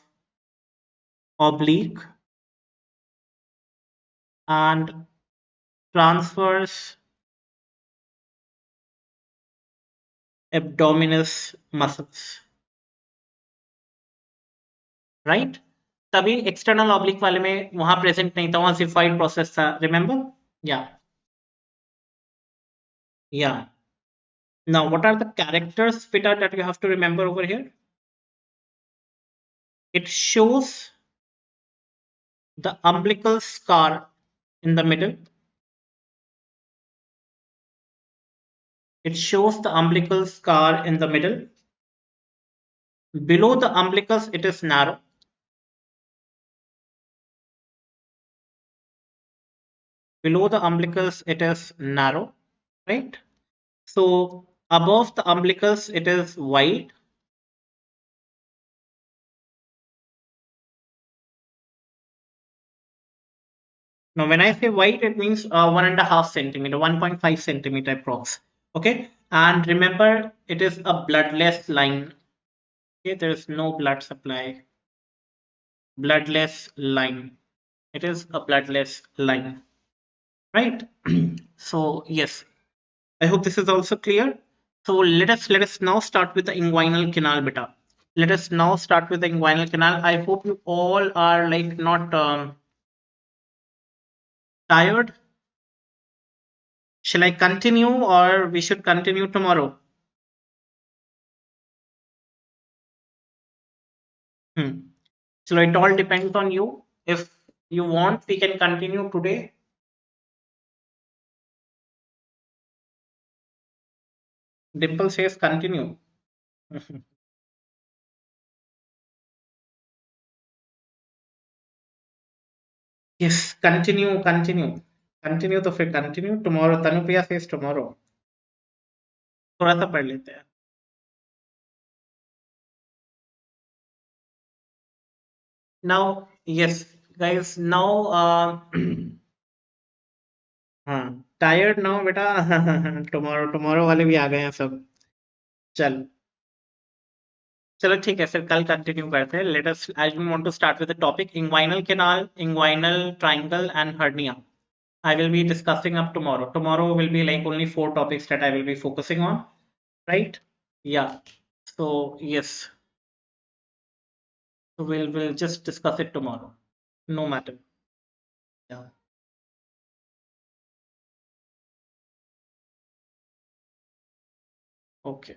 S1: oblique and transverse abdominis muscles, right? तभी external oblique वाले में वहां present नहीं था, वहां सिफाइड process था, remember? या या now what are the characters Peter that you have to remember over here? It shows the umbilical scar in the middle. It shows the umbilical scar in the middle. Below the umbilicus it is narrow. Below the umbilicus it is narrow, right? So above the umbilicus it is wide. Now when I say wide, it means 1.5 centimeter, 1.5 centimeter approx. Okay, and remember it is a bloodless line. Okay, there is no blood supply. Bloodless line. It is a bloodless line, right? So yes, I hope this is also clear. So let us now start with the inguinal canal, beta. Let us now start with the inguinal canal. I hope you all are like not tired. Shall I continue or we should continue tomorrow? Hmm. So it all depends on you. If you want, we can continue today. Dimple says continue. Yes, continue, continue. Continue तो फिर continue. Tomorrow, Tanupriya says tomorrow. थोड़ा सा पढ़ लेते हैं. Now, yes, guys, now, हाँ, tired now बेटा. tomorrow वाले भी आ गए हैं सब. चल, चलो ठीक है, फिर कल कंटिन्यू करते हैं. Let us, I want to start with the topic inguinal canal, inguinal triangle, and hernia. I will be discussing up tomorrow. Tomorrow will be like only 4 topics that I will be focusing on, right? Yeah. So yes, so we'll just discuss it tomorrow. No matter. Yeah. Okay.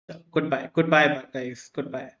S1: So, goodbye. Goodbye, guys. Goodbye.